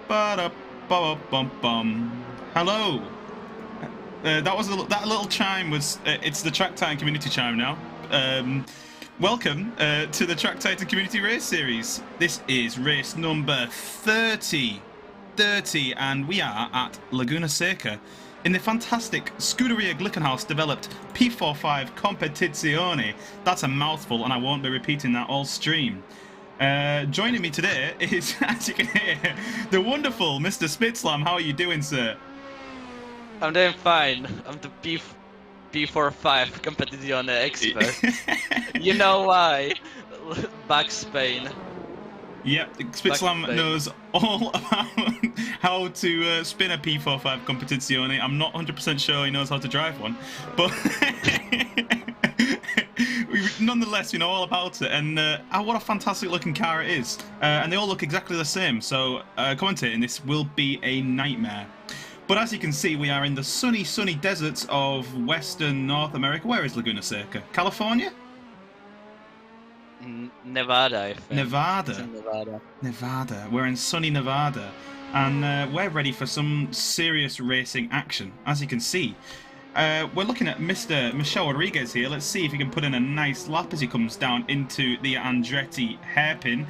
Ba-da-ba-ba-bum-bum. Hello. That was that little chime was. It's the Track Titan community chime now. Welcome to the Track Titan Community Race Series. This is race number 30, and we are at Laguna Seca in the fantastic Scuderia Glickenhaus developed P45 Competizione. That's a mouthful, and I won't be repeating that all stream. Joining me today is, as you can hear, the wonderful Mr. Spitzlam. How are you doing, sir? I'm doing fine. I'm the P45 Competizione expert. You know why? Back Spain. Yep, Spitzlam knows all about how to spin a P45 Competizione. I'm not 100% sure he knows how to drive one, but nonetheless, we know all about it. And what a fantastic looking car it is. And they all look exactly the same, so commentating this will be a nightmare. But as you can see, we are in the sunny deserts of Western North America. Where is Laguna Seca? California? Nevada, I think. Nevada. It's in Nevada. Nevada. We're in sunny Nevada. And we're ready for some serious racing action, as you can see. We're looking at Mr. Michel Rodriguez here. Let's see if he can put in a nice lap as he comes down into the Andretti hairpin.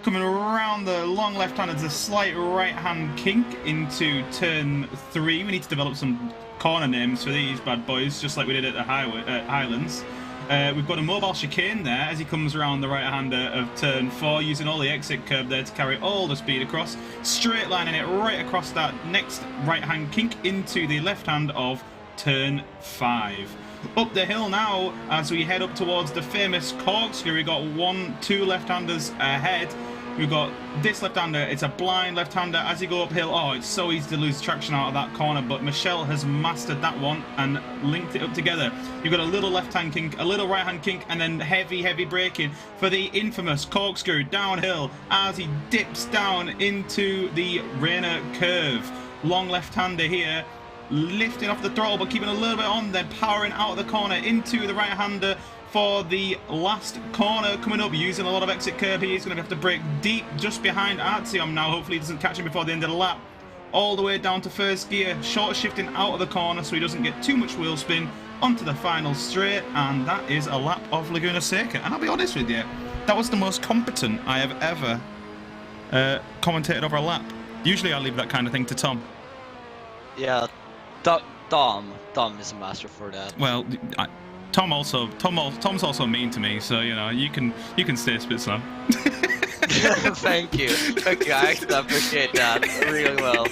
Coming around the long left-hand, there's a slight right-hand kink into turn 3. We need to develop some corner names for these bad boys, just like we did at the Highlands. We've got a mobile chicane there as he comes around the right-hander of turn 4, using all the exit curb there to carry all the speed across, straight lining it right across that next right-hand kink into the left hand of turn 5. Up the hill now as we head up towards the famous corkscrew. We've got 2 left-handers ahead. We've got this left-hander, it's a blind left-hander. As you go uphill, oh, it's so easy to lose traction out of that corner, but Michelle has mastered that one and linked it up together. You've got a little left-hand kink, a little right-hand kink, and then heavy braking for the infamous corkscrew downhill as he dips down into the Rainer curve. Long left-hander here, lifting off the throttle, but keeping a little bit on, then powering out of the corner into the right-hander for the last corner coming up, using a lot of exit curb here. He's going to have to brake deep just behind Artyom now. Hopefully he doesn't catch him before the end of the lap. All the way down to first gear, short shifting out of the corner so he doesn't get too much wheel spin onto the final straight, and that is a lap of Laguna Seca. And I'll be honest with you, that was the most competent I have ever commentated over a lap. Usually I leave that kind of thing to Tom. Yeah, Tom is a master for that. Well, Tom's also mean to me, so you know you can stay Spitzlam. Thank you. I actually appreciate that really well.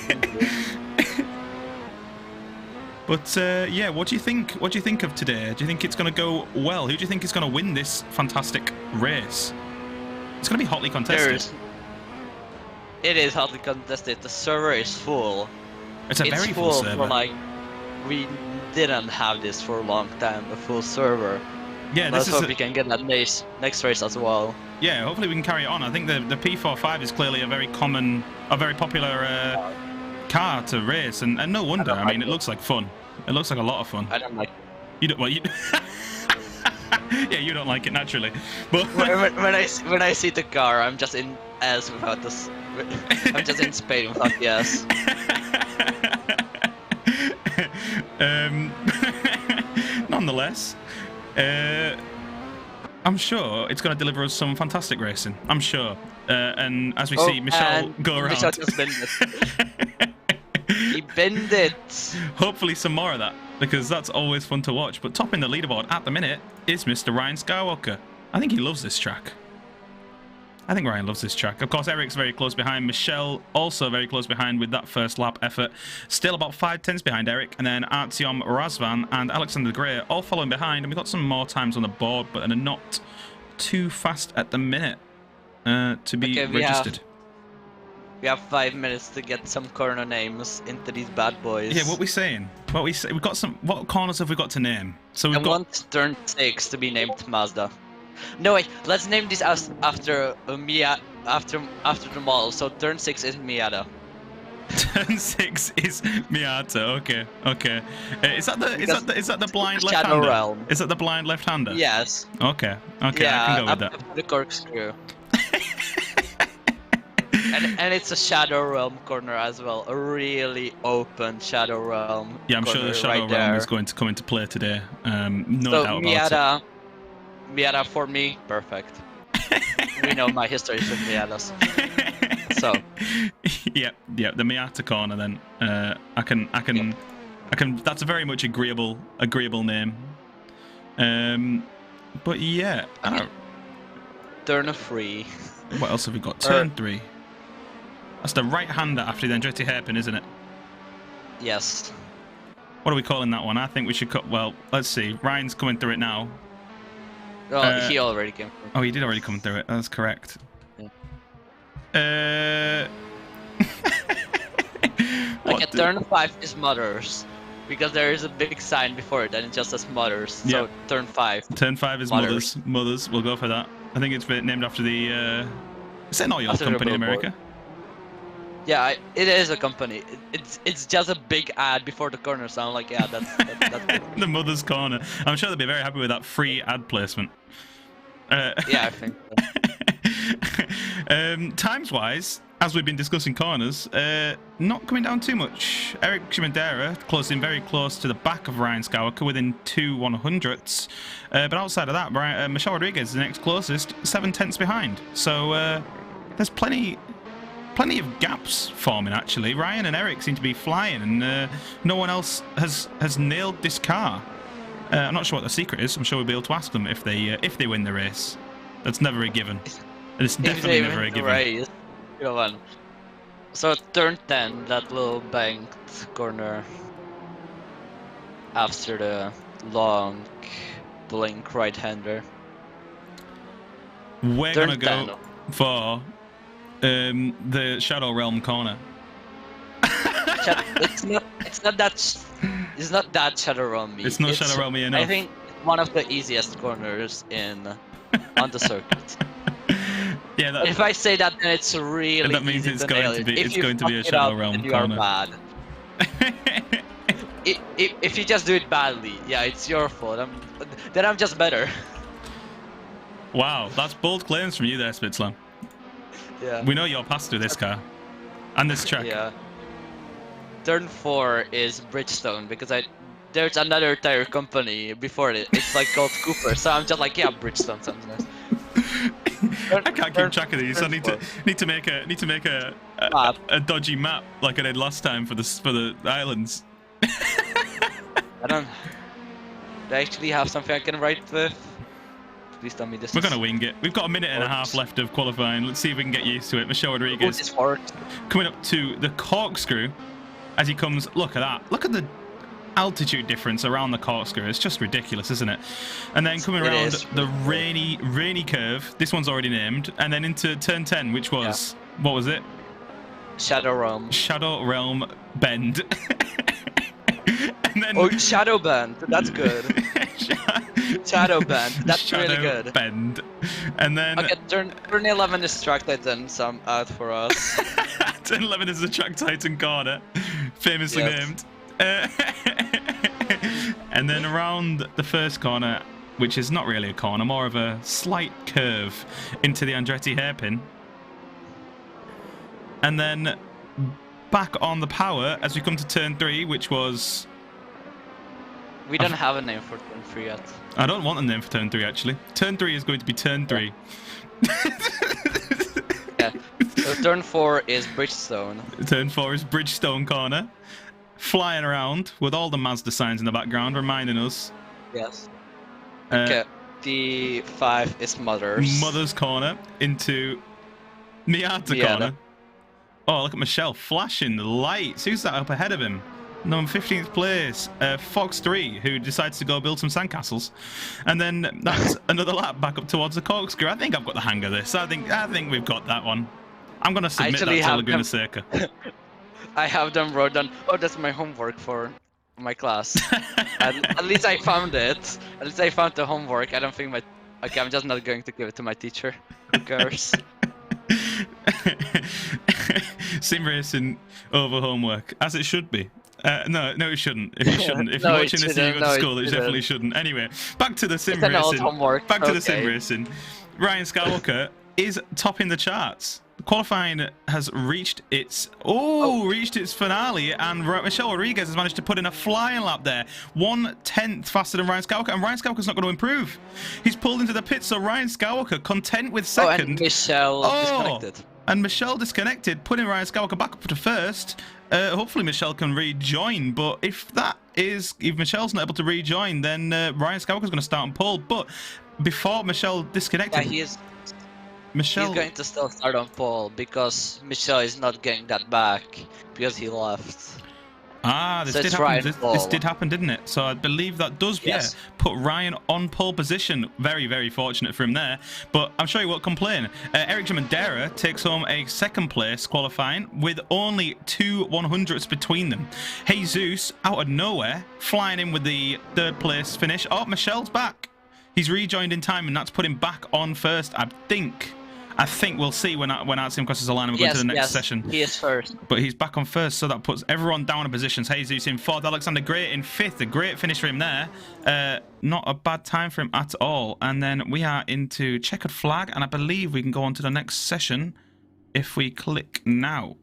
But yeah, what do you think? What do you think of today? Do you think it's going to go well? Who do you think is going to win this fantastic race? It's going to be hotly contested. It is hotly contested. The server is full. It's very full server. We didn't have this for a long time, a full server. Yeah, let's hope we can get that next race as well. Yeah, hopefully we can carry it on. I think the P45 is clearly a very popular car to race, and no wonder. I mean, it looks like fun. It looks like a lot of fun. I don't like it. You don't. Well, you. Yeah, you don't like it naturally. But when I see the car, I'm just in S without this. I'm just in Spain without the S. Nonetheless, I'm sure it's going to deliver us some fantastic racing. I'm sure. And as we see Michelle go around. Michelle just bend it. He bend it. Hopefully some more of that, because that's always fun to watch. But topping the leaderboard at the minute is Mr. Ryan Skywalker. I think he loves this track. I think Ryan loves this track. Of course, Eric's very close behind. Michelle also very close behind with that first lap effort. Still about 5/10 behind Eric. And then Artyom Razvan and Alexander Gray all following behind. And we've got some more times on the board, but they're not too fast at the minute to be registered. We have 5 minutes to get some corner names into these bad boys. Yeah, what we saying? We've got some. What corners have we got to name? So we've got. Want turn 6 to be named Mazda. No wait, let's name this after the model. So turn 6 is Miata. Turn 6 is Miata. Okay. Is that the blind left-hander? Is that the blind left-hander? Yes. Okay. Yeah, I can go with that. The corkscrew. And it's a Shadow Realm corner as well. A really open Shadow Realm. Yeah, I'm sure the Shadow right Realm there. is going to come into play today. No So doubt about it. Miata for me, perfect. We know my history with Miatas. So. Yep, the Miata corner. Then I can. That's a very much agreeable name. But yeah. Turn 3. What else have we got? Turn 3. That's the right-hander after the Andretti hairpin, isn't it? Yes. What are we calling that one? I think we should cut. Well, let's see. Ryan's coming through it now. Oh, he already came through. Oh, he did already come through it. That's correct. Yeah. Okay, turn 5 is Mothers. Because there is a big sign before it and it just says Mothers. So turn 5. Turn 5 is Mothers. We'll go for that. I think it's named after the... Is it an oil company in America? Yeah, it is a company. It's just a big ad before the corner, so I'm like, yeah, that's good. The Mother's Corner. I'm sure they'll be very happy with that free ad placement. Yeah, I think so. Times-wise, as we've been discussing corners, not coming down too much. Eric Shimandera closing very close to the back of Ryan Skywalker within 2 100ths. But outside of that, Michelle Rodriguez is the next closest, 7/10ths behind. So there's plenty of gaps forming, actually. Ryan and Eric seem to be flying, and no one else has nailed this car. I'm not sure what the secret is. I'm sure we'll be able to ask them if they win the race. That's never a given. It's definitely never a given. Race. Go on. So turn 10, that little banked corner after the long blink right-hander. We're gonna go for the Shadow Realm corner. It's not that Shadow Realm-y. It's not Shadow Realm-y enough. I think it's one of the easiest corners on the circuit. Yeah, if I say that, then it's really that means easy it's to going nail to be it. it's going to be a Shadow Realm you are corner. bad. If you just do it badly, yeah, it's your fault. Then I'm just better. Wow, that's bold claims from you there, Spitzlam. Yeah. We know you're past through this car and this track. Yeah. Turn 4 is Bridgestone because there's another tire company before it. It's like called Cooper, so I'm just like, yeah, Bridgestone sounds nice. I can't keep track of these. I need to make a dodgy map like I did last time for the islands. Do I actually have something I can write with? Please tell me this. We're gonna wing it. We've got a minute and a half left of qualifying. Let's see if we can get used to it. Michelle Rodriguez coming up to the corkscrew as he comes. Look at that. Look at the altitude difference around the corkscrew. It's just ridiculous, isn't it? And then coming around the rainy curve. This one's already named. And then into turn 10, which was what was it? Shadow Realm. Shadow Realm Bend. And then, Shadow Bend. That's good. Shadow Bend. That's really good. Bend. And then okay, turn 11 is Track Titan, so I'm out for us. Turn 11 is the Track Titan corner, famously named. And then around the first corner, which is not really a corner, more of a slight curve into the Andretti hairpin. And then back on the power as we come to turn 3, which was... We don't have a name for turn 3 yet. I don't want a name for turn 3, actually. Turn 3 is going to be turn 3. Yeah. So turn 4 is Bridgestone. Turn 4 is Bridgestone corner. Flying around with all the Mazda signs in the background, reminding us. Yes. Okay. The 5 is Mother's corner into Miata corner. Oh, look at Michelle flashing the lights. Who's that up ahead of him? Number 15th place, Fox 3, who decides to go build some sandcastles. And then that's another lap back up towards the corkscrew. I think I've got the hang of this. I think we've got that one. I'm going to submit that to Laguna Seca. I have them wrote down. Oh, that's my homework for my class. At least I found it. At least I found the homework. I don't think my... Okay, I'm just not going to give it to my teacher. Who cares? Sim racing over homework, as it should be. No, it shouldn't. If you're watching this and you go to school, it definitely shouldn't. Anyway, back to the sim racing. Back to the sim racing. Ryan Skywalker is topping the charts. qualifying has reached its reached its finale, and Michelle Rodriguez has managed to put in a flying lap there, 1/10 faster than Ryan Skywalker, and Ryan Skywalker's not going to improve. He's pulled into the pit, so Ryan Skywalker content with second. And Michelle disconnected. And Michelle disconnected, putting Ryan Skywalker back up to first. Hopefully Michelle can rejoin, but if Michelle's not able to rejoin, then Ryan Skywalker's going to start on pole. But before Michelle disconnected, He's going to still start on pole because Michelle is not getting that back because he left. This did happen. This did happen, didn't it? So I believe that does, put Ryan on pole position. Very, very fortunate for him there. But I'm sure he won't complain. Eric Jamandera takes home a second place qualifying with only 2 100ths between them. Jesus, out of nowhere, flying in with the third place finish. Oh, Michelle's back. He's rejoined in time, and that's put him back on first, I think. I think we'll see when Artyom crosses the line and we're going to the next session. He is first. But he's back on first, so that puts everyone down in positions. Jesus in fourth, Alexander Gray in fifth. A great finish for him there. Not a bad time for him at all. And then we are into checkered flag, and I believe we can go on to the next session if we click now.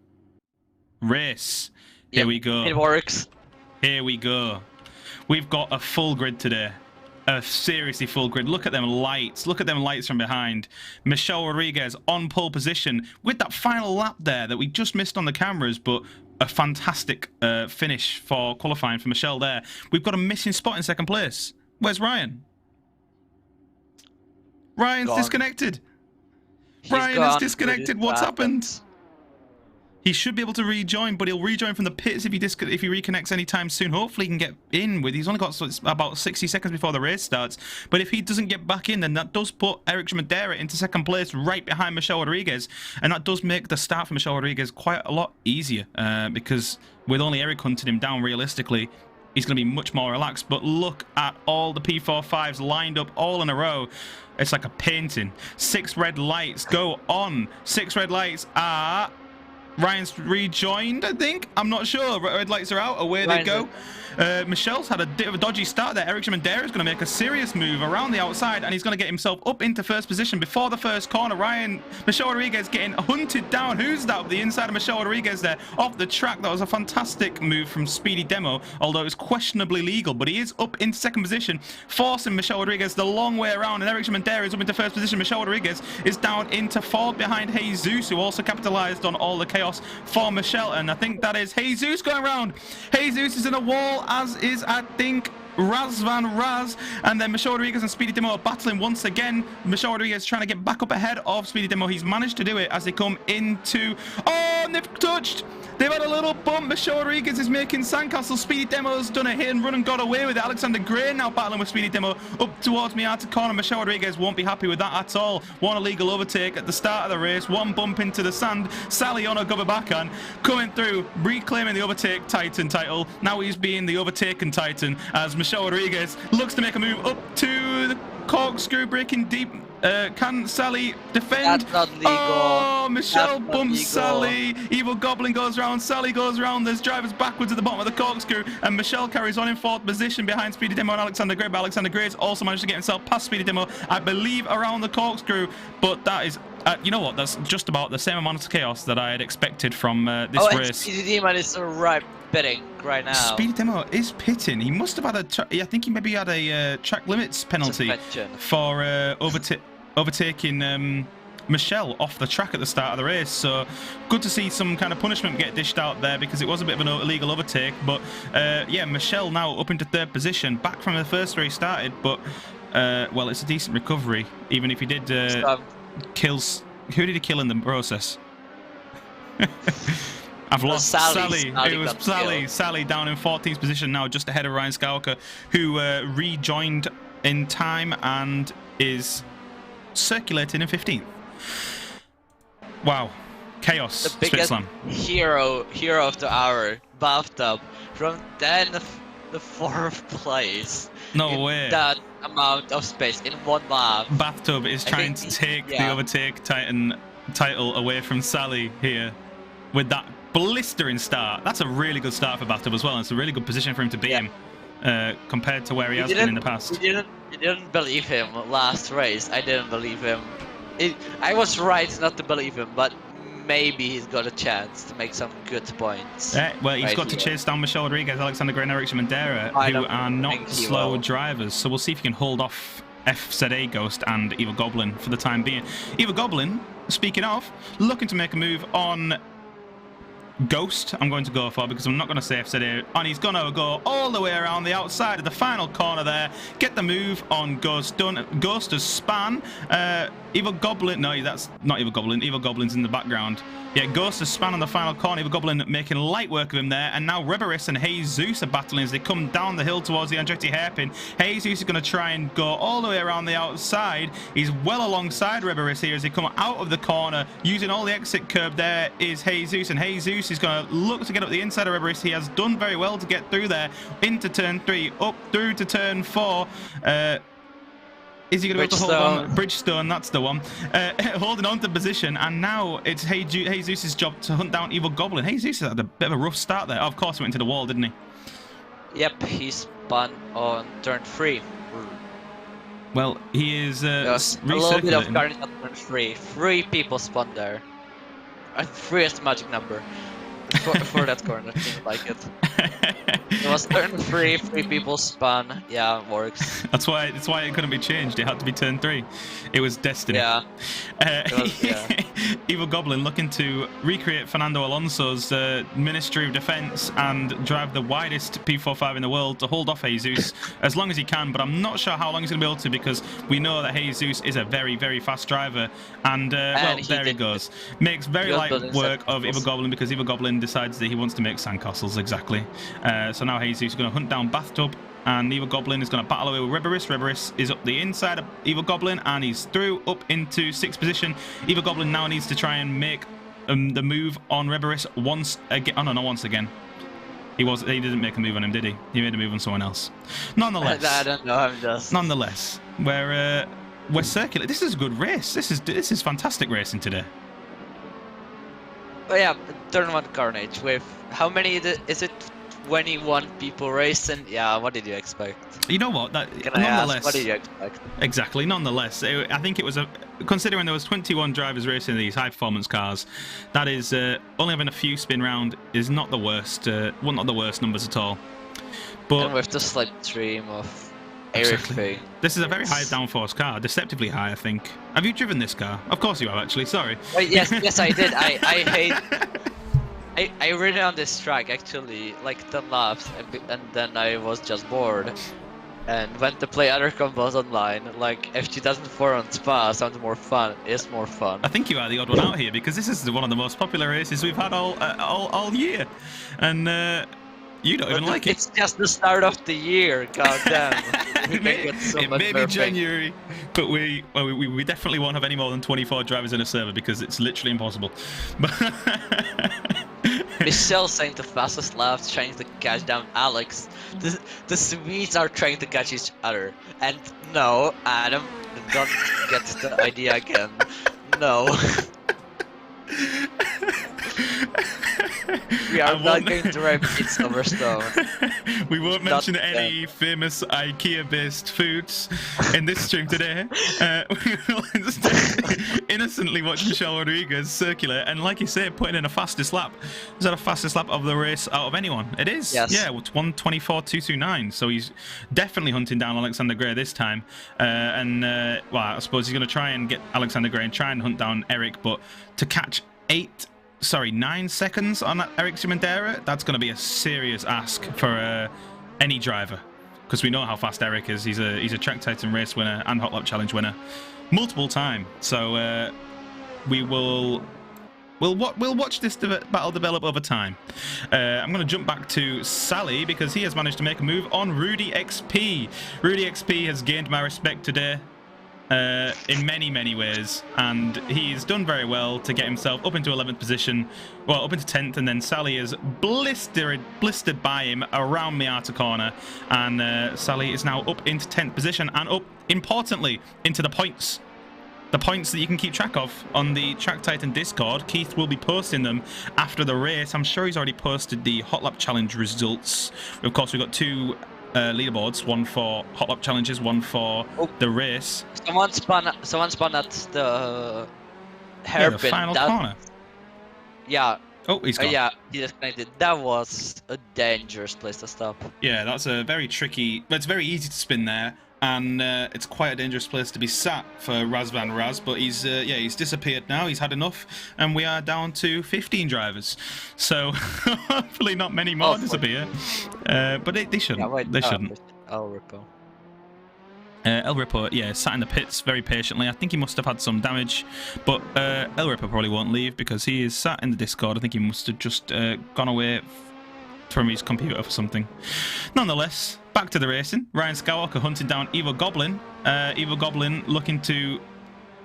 Race. Here we go. It works. Here we go. We've got a full grid today. A seriously full grid. Look at them lights. Look at them lights from behind. Michelle Rodriguez on pole position with that final lap there that we just missed on the cameras, but a fantastic finish for qualifying for Michelle there. We've got a missing spot in second place. Where's Ryan? Ryan's disconnected. Ryan is disconnected. What's happened? He should be able to rejoin, but he'll rejoin from the pits if he reconnects anytime soon. Hopefully he can get in with. He's only got about 60 seconds before the race starts. But if he doesn't get back in, then that does put Eric Madera into second place right behind Michelle Rodriguez. And that does make the start for Michelle Rodriguez quite a lot easier because with only Eric hunting him down realistically, he's going to be much more relaxed. But look at all the P45s lined up all in a row. It's like a painting. 6 red lights go on. 6 red lights are... Ryan's rejoined, I think. I'm not sure. Red lights are out. Away they go. Michelle's had a bit of a dodgy start there. Eric Mandera is going to make a serious move around the outside, and he's going to get himself up into first position before the first corner. Michelle Rodriguez getting hunted down. Who's that? The inside of Michelle Rodriguez there off the track. That was a fantastic move from Speedy Demo, although it's questionably legal. But he is up into second position, forcing Michelle Rodriguez the long way around. And Eric Mandera is up into first position. Michelle Rodriguez is down into fourth behind Jesus, who also capitalized on all the chaos for Michelle. And I think that is Jesus going around. Jesus is in a wall, as is, I think, Razvan Raz, and then Michelle Rodriguez and Speedy Demo are battling once again. Michelle Rodriguez trying to get back up ahead of Speedy Demo. He's managed to do it as they come into... Oh, and they've touched! They've had a little bump. Michelle Rodriguez is making sandcastles. Speedy Demo's done a hit and run and got away with it. Alexander Gray now battling with Speedy Demo up towards Miata corner. Michelle Rodriguez won't be happy with that at all. One illegal overtake at the start of the race. One bump into the sand. Sally Ono Gobabakan coming through, reclaiming the Overtake Titan title. Now he's being the Overtaken Titan as Michelle Rodriguez looks to make a move up to the corkscrew, breaking deep. Can Sally defend? That's not legal. Oh, Michelle bumps Sally. Evil Goblin goes round. Sally goes round. There's drivers backwards at the bottom of the corkscrew, and Michelle carries on in fourth position behind Speedy Demo and Alexander Gray. But Alexander Gray's also managed to get himself past Speedy Demo, I believe, around the corkscrew. But that is, you know what? That's just about the same amount of chaos that I had expected from this race. Speedy Demo is right pitting right now. Speedy Demo is pitting. He must have had I think he maybe had a track limits penalty for overtaking Michelle off the track at the start of the race. So good to see some kind of punishment get dished out there because it was a bit of an illegal overtake. But yeah, Michelle now up into third position, back from the first race started. But well, it's a decent recovery, even if he did kills. Who did he kill in the process? I've lost Sally. It was Sally. Sally down in 14th position now, just ahead of Ryan Skywalker, who rejoined in time and is circulating in 15th. Wow. Chaos. The biggest hero of the hour, Bathtub, from 10th to 4th place. No way. That amount of space in one lap. Bathtub is trying to take the Overtake Titan title away from Sally here with that blistering start. That's a really good start for Bathtub as well. And it's a really good position for him to beat him compared to where he has been in the past. You didn't believe him last race. I didn't believe him. I was right not to believe him, but maybe he's got a chance to make some good points. Well, he's right got to here. chase down Michel Rodriguez, Alexander Gray, and Eric Shimandera, I who don't are think not he slow will. drivers. So we'll see if he can hold off FZA Ghost and Evil Goblin for the time being. Evil Goblin, speaking of, looking to make a move on Ghost, I'm going to go for, because I'm not going to say FZA, and he's going to go all the way around the outside of the final corner there, get the move on Ghost done. Ghost has span. Evil Goblin, no, that's not Evil Goblin. Evil Goblin's in the background. Yeah, Ghost has span on the final corner. Evil Goblin making light work of him there, and now Reberis and Jesus are battling as they come down the hill towards the Andretti hairpin. Jesus is going to try and go all the way around the outside. He's well alongside Reberis here as they come out of the corner. Using all the exit curb there is Jesus, and Jesus is going to look to get up the inside of Reberis. He has done very well to get through there into turn 3, up through to turn 4. Is he going to be able to hold on? Bridgestone, that's the one. Holding on to position, and now it's Jesus' job to hunt down Evil Goblin. Jesus had a bit of a rough start there. Of course, he went into the wall, didn't he? Yep, he spun on turn 3. Well, he is a little bit of recirculating. carnage on turn 3. 3 people spun there. 3 is the magic number for that corner. Didn't like it. It was turn 3, 3 people spun. Yeah, works. That's why it couldn't be changed. It had to be turn 3. It was destiny. Yeah. Yeah. Evil Goblin looking to recreate Fernando Alonso's Ministry of Defense and drive the widest P45 in the world to hold off Jesus as long as he can. But I'm not sure how long he's going to be able to, because we know that Jesus is a very, very fast driver. And well, there he goes. Makes very light work of Evil Goblin, because Evil Goblin decides that he wants to make sandcastles, exactly. So now Jesus is going to hunt down Bathtub, and Evil Goblin is going to battle away with Reberis. Reberis is up the inside of Evil Goblin, and he's through up into 6th position. Evil Goblin now needs to try and make the move on Reberis once again. Oh no, not once again. He didn't make a move on him, did he? He made a move on someone else. Nonetheless, I don't know. I'm just. Nonetheless, we're circulating. This is a good race. This is fantastic racing today. Oh yeah, turn 1 carnage with how many is it? 21 people racing. Yeah, what did you expect? You know what? Can I ask, what did you expect? Exactly. Nonetheless, I think it was considering there was 21 drivers racing these high performance cars. That is only having a few spin round is not the worst. Well, not the worst numbers at all. But and with the slipstream of exactly. everything. This is a very high downforce car, deceptively high, I think. Have you driven this car? Of course you have, actually. Sorry. Oh, yes, I did. I hate. I ran on this track actually like 10 laps, and then I was just bored and went to play other combos online. Like if 2004 on Spa sounds more fun, is more fun. I think you are the odd one out here, because this is one of the most popular races we've had all year, and you don't even like it. It's just the start of the year, goddamn. It may be January, but we definitely won't have any more than 24 drivers in a server, because it's literally impossible. Michelle saying the fastest lap, trying to catch down Alex. The Swedes are trying to catch each other. And no, Adam, don't get the idea again. No. We are not going to repeat Silverstone. We won't mention any famous IKEA-based foods in this stream today. We will instead innocently watch Michel Rodriguez circulate, and like you say, putting in a fastest lap. Is that a fastest lap of the race out of anyone? It is. Yes. Yeah, it's 1:24.229. So he's definitely hunting down Alexander Gray this time. Well, I suppose he's going to try and get Alexander Gray and try and hunt down Eric, but to catch 9 seconds on Eric Shimandera, that's going to be a serious ask for any driver, because we know how fast Eric is. He's a Track Titan race winner and Hot Lap Challenge winner multiple time. So we'll watch this battle develop over time. I'm going to jump back to Sally, because he has managed to make a move on Rudy XP. Rudy XP has gained my respect today. In many ways, and he's done very well to get himself up into 11th position, well, up into 10th, and then Sally is blistered by him around Miata corner, and Sally is now up into 10th position, and up, importantly, into the points that you can keep track of on the Track Titan Discord. Keith will be posting them after the race. I'm sure he's already posted the Hot Lap Challenge results. Of course, we've got 2 leaderboards, one for Hot Lap Challenges, one for the race. Someone spun at the hairpin. The final corner. Yeah. Oh, he's gone. Yeah, he disconnected. That was a dangerous place to stop. Yeah, that's a very tricky... It's very easy to spin there, and it's quite a dangerous place to be sat for Razvan Raz, but he's he's disappeared now. He's had enough, and we are down to 15 drivers. So hopefully not many more disappear. But they shouldn't. Yeah, wait, they shouldn't. El Ripo. El Ripo, yeah, sat in the pits very patiently. I think he must have had some damage, but El Ripo probably won't leave because he is sat in the Discord. I think he must have just gone away from his computer for something. Nonetheless, back to the racing. Ryan Skywalker hunting down Evil Goblin. Evil Goblin looking to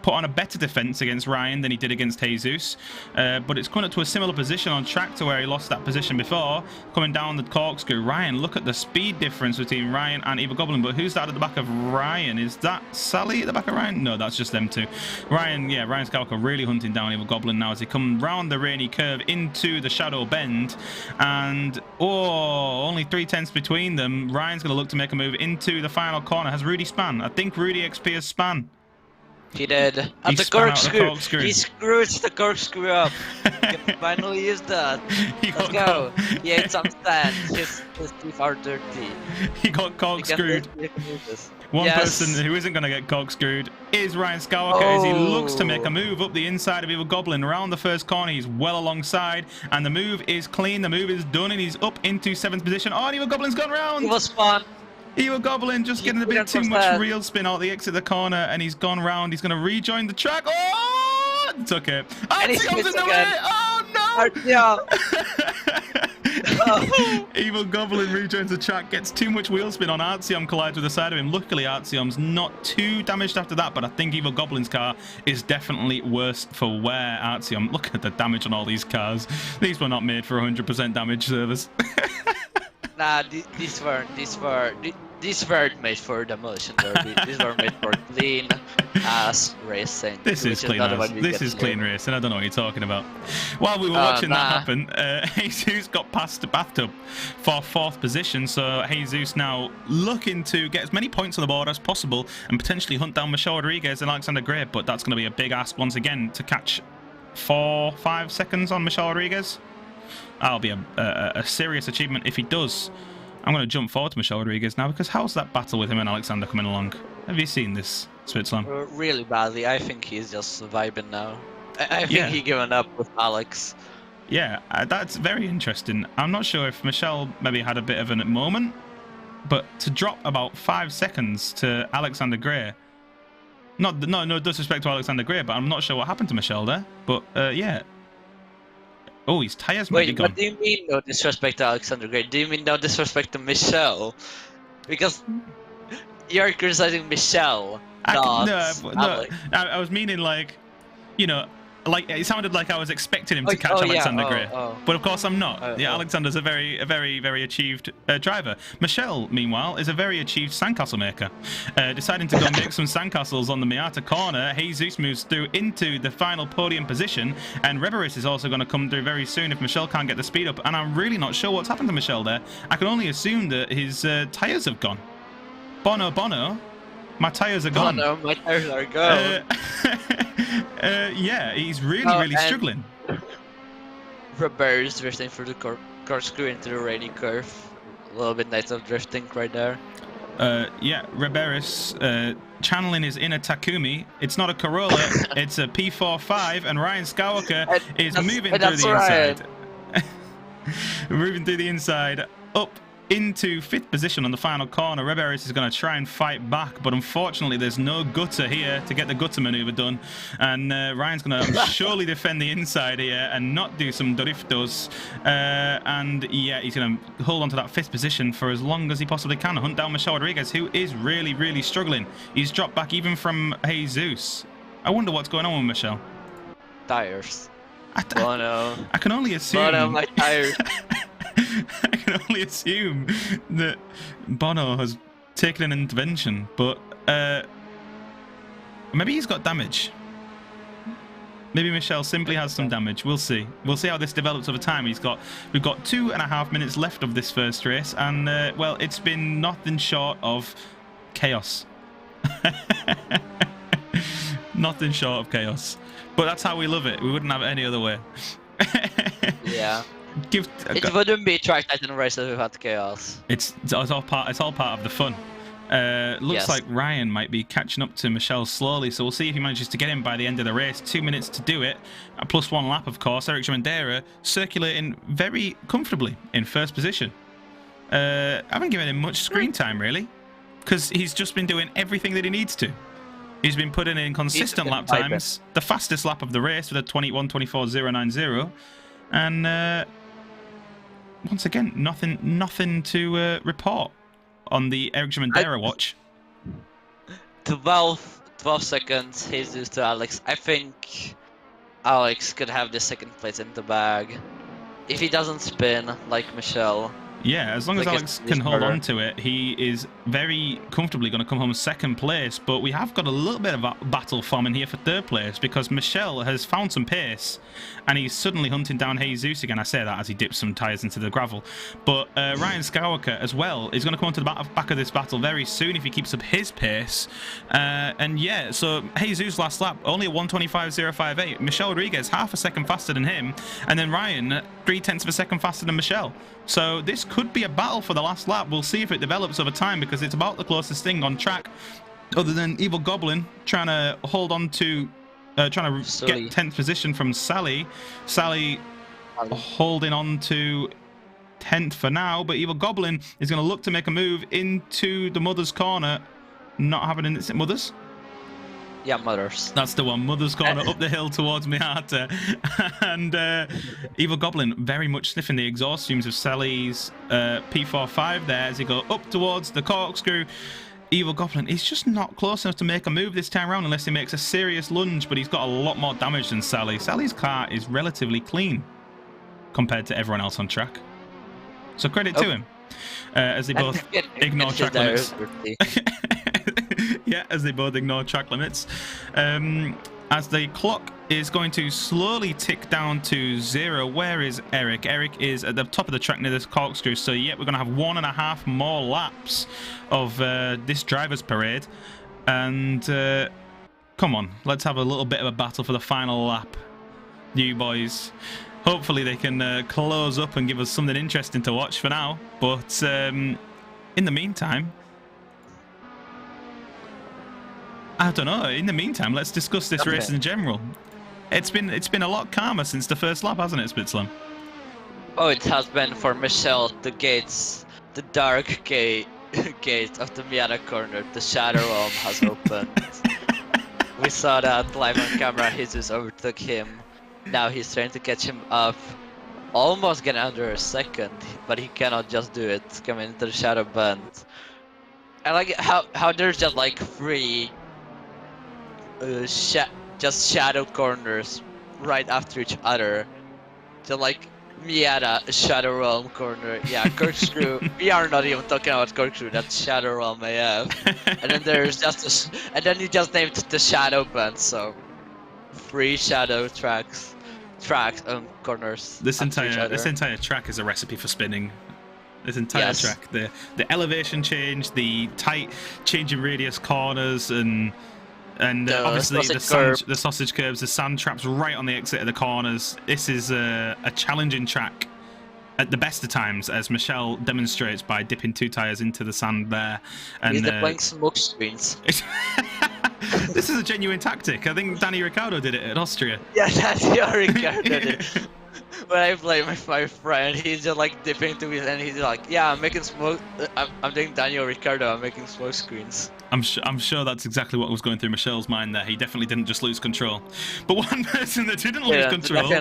put on a better defense against Ryan than he did against Jesus, but it's coming up to a similar position on track to where he lost that position before, coming down the corkscrew. Ryan, look at the speed difference between Ryan and Evil Goblin, but who's that at the back of Ryan? Is that Sally at the back of Ryan? No, that's just them two. Ryan Skywalker really hunting down Evil Goblin now as he come round the rainy curve into the shadow bend, and only 3/10 between them. Ryan's going to look to make a move into the final corner. Has Rudy span? I think Rudy XP has span. He did. At the corkscrew. He screwed the corkscrew up. He can finally use that. Let's go. He ate some sand. His teeth are dirty. He got corkscrewed. One person who isn't going to get corkscrewed is Ryan Skywalker as he looks to make a move up the inside of Evil Goblin. Around the first corner, he's well alongside, and the move is clean. The move is done, and he's up into 7th position. Oh, and Evil Goblin's gone round. It was fun. Evil Goblin just getting a bit too much real spin out the exit of the corner, and he's gone round. He's going to rejoin the track. Oh, it's okay. Artyom's in the way. Oh, no. Evil Goblin rejoins the track, gets too much wheel spin on Artyom, collides with the side of him. Luckily, Artyom's not too damaged after that, but I think Evil Goblin's car is definitely worse for wear. Artyom, look at the damage on all these cars. These were not made for 100% damage servers. Nah, these weren't made for demolition derby. These were made for clean ass racing. This is clean ass. This is clean racing. I don't know what you're talking about. While we were watching that happen, Jesus got past the bathtub for 4th position. So Jesus now looking to get as many points on the board as possible and potentially hunt down Michelle Rodriguez and Alexander Gray. But that's going to be a big ask once again to catch 4-5 seconds on Michelle Rodriguez. That'll be a serious achievement if he does. I'm going to jump forward to Michelle Rodriguez now, because how's that battle with him and Alexander coming along? Have you seen this, Switzerland? Really badly. I think he's just vibing now. I think he given up with Alex. Yeah, that's very interesting. I'm not sure if Michelle maybe had a bit of a moment, but to drop about 5 seconds to Alexander Gray. No disrespect to Alexander Gray, but I'm not sure what happened to Michelle there. But yeah. Oh, his tyres might be gone. What do you mean no disrespect to Alexander Gray? Do you mean no disrespect to Michelle? Because you're criticizing Michelle, not Alex. I was meaning like, you know, like it sounded like I was expecting him to catch Alexander Gray, but of course I'm not. Alexander's a very achieved driver. Michelle, meanwhile, is a very achieved sandcastle maker. Deciding to go make some sandcastles on the Miata corner, Jesus moves through into the final podium position, and Reberis is also going to come through very soon if Michelle can't get the speed up. And I'm really not sure what's happened to Michelle there. I can only assume that his tyres have gone. Bono. My tyres are gone. Oh no, my tyres are gone. Yeah, he's really struggling. Robert's drifting through the corkscrew into the rainy curve. A little bit nice of drifting right there. Yeah, Robert's channeling his inner Takumi. It's not a Corolla, it's a P45, and Ryan Skywalker is moving through the inside. Moving through the inside, up into 5th position on the final corner. Reberis is going to try and fight back, but unfortunately there's no gutter here to get the gutter maneuver done, and Ryan's going to surely defend the inside here and not do some driftos, and yeah, he's going to hold on to that 5th position for as long as he possibly can, hunt down Michelle Rodriguez, who is really struggling. He's dropped back even from Jesus. I wonder what's going on with Michelle. Tires. I can only assume. Bono, my tires. I can only assume that Bono has taken an intervention, but maybe he's got damage. Maybe Michelle simply has some damage. We'll see. We'll see how this develops over time. We've got 2.5 minutes left of this first race, and well, it's been nothing short of chaos. Nothing short of chaos. But that's how we love it. We wouldn't have it any other way. Yeah. Give. It wouldn't be track Titan races without chaos. It's all part. It's all part of the fun. Looks Yes. like Ryan might be catching up to Michelle slowly, so we'll see if he manages to get him by the end of the race. 2 minutes to do it, plus 1 lap, of course. Eric Jamandera circulating very comfortably in first position. I haven't given him much screen time, really, because he's just been doing everything that he needs to. He's been putting in consistent lap times, the fastest lap of the race with a 21:24.090, and once again, nothing to report on the Eric Jamandera watch. 12 seconds, Jesus to Alex. I think Alex could have the second place in the bag. If he doesn't spin like Michelle. Yeah, as long as Alex can hold on to it, he is very comfortably going to come home second place. But we have got a little bit of a battle forming here for third place because Michelle has found some pace and he's suddenly hunting down Jesus again. I say that as he dips some tyres into the gravel. But Ryan Skywalker as well is going to come onto the back of this battle very soon if he keeps up his pace. And yeah, so Jesus last lap, only a 1:25.058. Michelle Rodriguez, half a second faster than him. And then Ryan, 0.3 of a second faster than Michelle. So this could be a battle for the last lap. We'll see if it develops over time because it's about the closest thing on track, other than Evil Goblin trying to hold on to, trying to get 10th position from Sally. Sally holding on to 10th for now, but Evil Goblin is going to look to make a move into the Mother's Corner. Not having it in Mother's? Yeah, Mother's. That's the one. Mother's Corner up the hill towards Miata. And Evil Goblin very much sniffing the exhaust fumes of Sally's P45 there as he go up towards the corkscrew. Evil Goblin is just not close enough to make a move this time around unless he makes a serious lunge, but he's got a lot more damage than Sally. Sally's car is relatively clean compared to everyone else on track. So credit to him as they both ignore track limits. Yeah, as they both ignore track limits. As the clock is going to slowly tick down to 0. Where is Eric? Eric is at the top of the track near this corkscrew. So, yeah, we're going to have 1.5 more laps of this driver's parade. And come on, let's have a little bit of a battle for the final lap, you boys. Hopefully they can close up and give us something interesting to watch for now. But in the meantime, I don't know. In the meantime, let's discuss this race in general. It's been a lot calmer since the first lap, hasn't it, Spitzlam? Oh, it has been for Michelle. The gates, the dark gate of the Miata corner, the Shadow Realm has opened. We saw that live on camera. Jesus overtook him. Now he's trying to catch him up. Almost getting under a second, but he cannot just do it. Coming into the Shadow Bend. I like how there's just like 3 just shadow corners right after each other. So like Miata, Shadow Realm corner, yeah, corkscrew. We are not even talking about corkscrew. That's Shadow Realm AF. And then there's just and then you just named the Shadow Bend. So 3 shadow corners. This entire track is a recipe for spinning. This entire track, the elevation change, the tight changing radius corners, and obviously the sausage curbs, the sand traps right on the exit of the corners. This is a challenging track at the best of times, as Michelle demonstrates by dipping 2 tires into the sand there. And he's playing smoke screens. This is a genuine tactic. I think Danny Ricciardo did it at Austria. Yeah, Danny Ricciardo did it. When I play with my friend, he's just like dipping to it, and he's like, "Yeah, I'm making smoke. I'm doing Daniel Ricciardo. I'm making smoke screens." I'm sure that's exactly what was going through Michelle's mind there. He definitely didn't just lose control. But one person that didn't lose control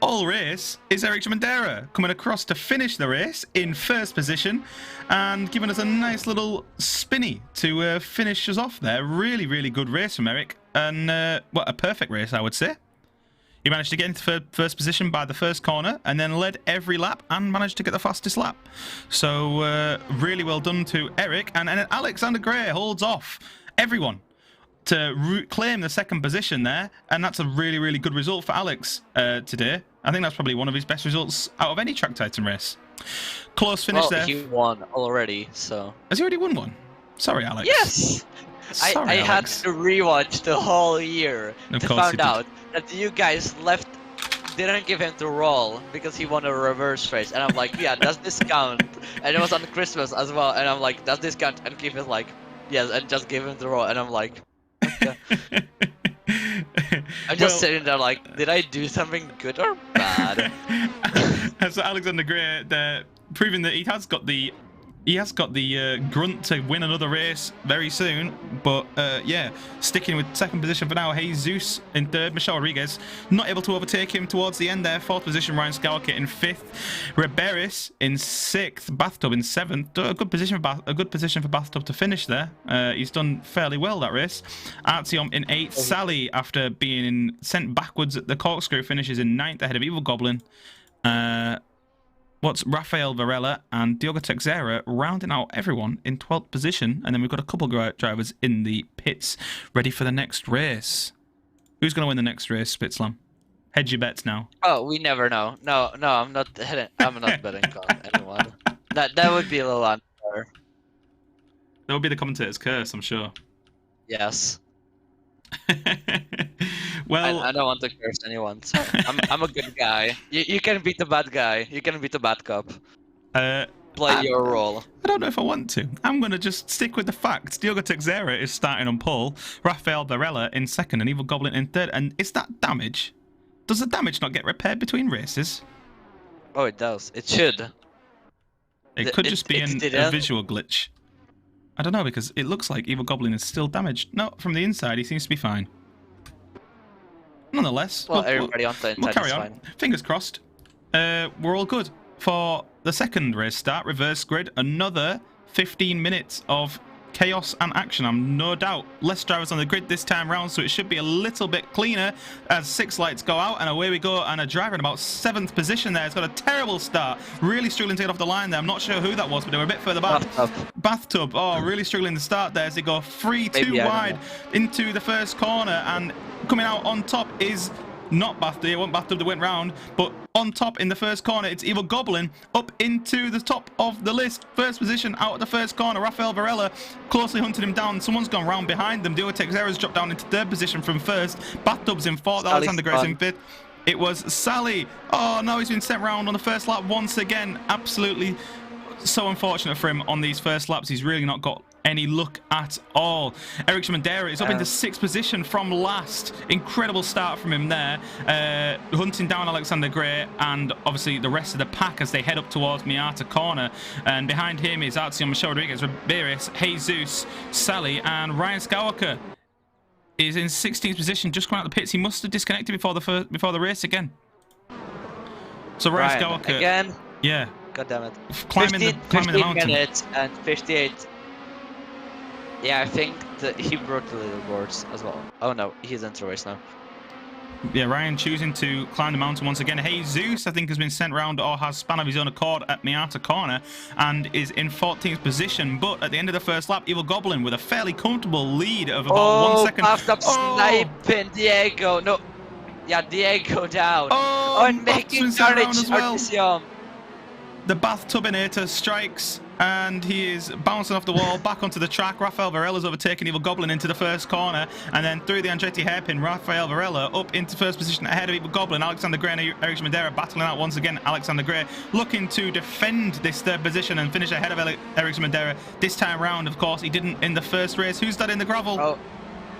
all race is Eric Jamandera, coming across to finish the race in first position and giving us a nice little spinny to finish us off there. Really, really good race from Eric, and a perfect race, I would say. He managed to get into first position by the first corner and then led every lap and managed to get the fastest lap. So really well done to Eric. And Alexander Gray holds off everyone to claim the second position there. And that's a really, really good result for Alex today. I think that's probably one of his best results out of any Track Titan race. Close finish there. He won already, so... Has he already won one? Sorry, Alex. Yes! I had to rewatch the whole year to find out that you guys left didn't give him to roll because he won a reverse race, and I'm like, yeah, does this count? And it was on Christmas as well, and I'm like, does this count? And Keith is like, yes, and just give him the roll, and I'm like, okay. I'm just sitting there like, did I do something good or bad? So Alexander Gray, they're proving that he has got the grunt to win another race very soon. But yeah, sticking with second position for now. Jesus in third. Michelle Rodriguez not able to overtake him towards the end there. Fourth position, Ryan Skowka in fifth. Riberis in sixth. Bathtub in seventh. A good position for Bathtub to finish there. He's done fairly well that race. Artyom in eighth. Sally, after being sent backwards at the corkscrew, finishes in ninth ahead of Evil Goblin. What's Rafael Varela and Diogo Texera rounding out everyone in 12th position. And then we've got a couple of drivers in the pits ready for the next race. Who's going to win the next race, Spitzlam? Hedge your bets now. Oh, we never know. No, I'm not betting on anyone. That would be a little unfair. That would be the commentator's curse, I'm sure. Yes. Well, I don't want to curse anyone. So I'm a good guy. You can beat the bad guy. You can beat the bad cop. Play your role. I don't know if I want to. I'm going to just stick with the facts. Diogo Texera is starting on pole. Rafael Varela in second and Evil Goblin in third. And is that damage? Does the damage not get repaired between races? Oh, it does. It should. It could just be a visual glitch. I don't know, because it looks like Evil Goblin is still damaged. No, from the inside, he seems to be fine. Nonetheless, well, everybody on the inside we'll carry is on. fine. Fingers crossed. We're all good for the second race start. Reverse grid. Another 15 minutes of chaos and action. I'm no doubt less drivers on the grid this time round, so it should be a little bit cleaner as 6 lights go out and away we go. And a driver in about 7th position there has got a terrible start, really struggling to get off the line there. I'm not sure who that was, but they were a bit further back. Bathtub. Oh, really struggling to start there as they go 3-2 wide into the first corner, and coming out on top is not Bathtub. It wasn't Bathtub that went round, but on top in the first corner, it's Evil Goblin up into the top of the list. First position out of the first corner. Rafael Varela closely hunting him down. Someone's gone round behind them. Diogo Texera's dropped down into third position from first. Bathtub's in fourth. Alexander Gray's in fifth. It was Sally. Oh, no, he's been sent round on the first lap once again. Absolutely so unfortunate for him on these first laps. He's really not got any luck at all. Eric Schmandera is up into 6th position from last. Incredible start from him there. Hunting down Alexander Gray and obviously the rest of the pack as they head up towards Miata corner. And behind him is Artyom, Michelle Rodriguez, Riberis, Jesus, Sally, and Ryan Skowka is in 16th position, just coming out of the pits. He must have disconnected before the race again. So Ryan Skowka again. Yeah. God damn it. Climbing the mountain. Minutes and 58. Yeah, I think that he broke the leaderboards as well. Oh no, he's into the race now. Yeah, Ryan choosing to climb the mountain once again. Jesus, I think, has been sent round or has span of his own accord at Miata corner and is in 14th position. But at the end of the first lap, Evil Goblin with a fairly comfortable lead of about 1 second. Bathtub sniping Diego. No. Yeah, Diego down. Oh, and making carnage as well. Artyom. The Bathtubinator strikes and he is bouncing off the wall back onto the track. Rafael Varela's overtaken Evil Goblin into the first corner and then through the Andretti hairpin. Rafael Varela up into first position ahead of Evil Goblin. Alexander Gray and Eric Schmandera battling out once again. Alexander Gray looking to defend this third position and finish ahead of Eric Schmandera. This time round, of course, he didn't in the first race. Who's that in the gravel? Oh,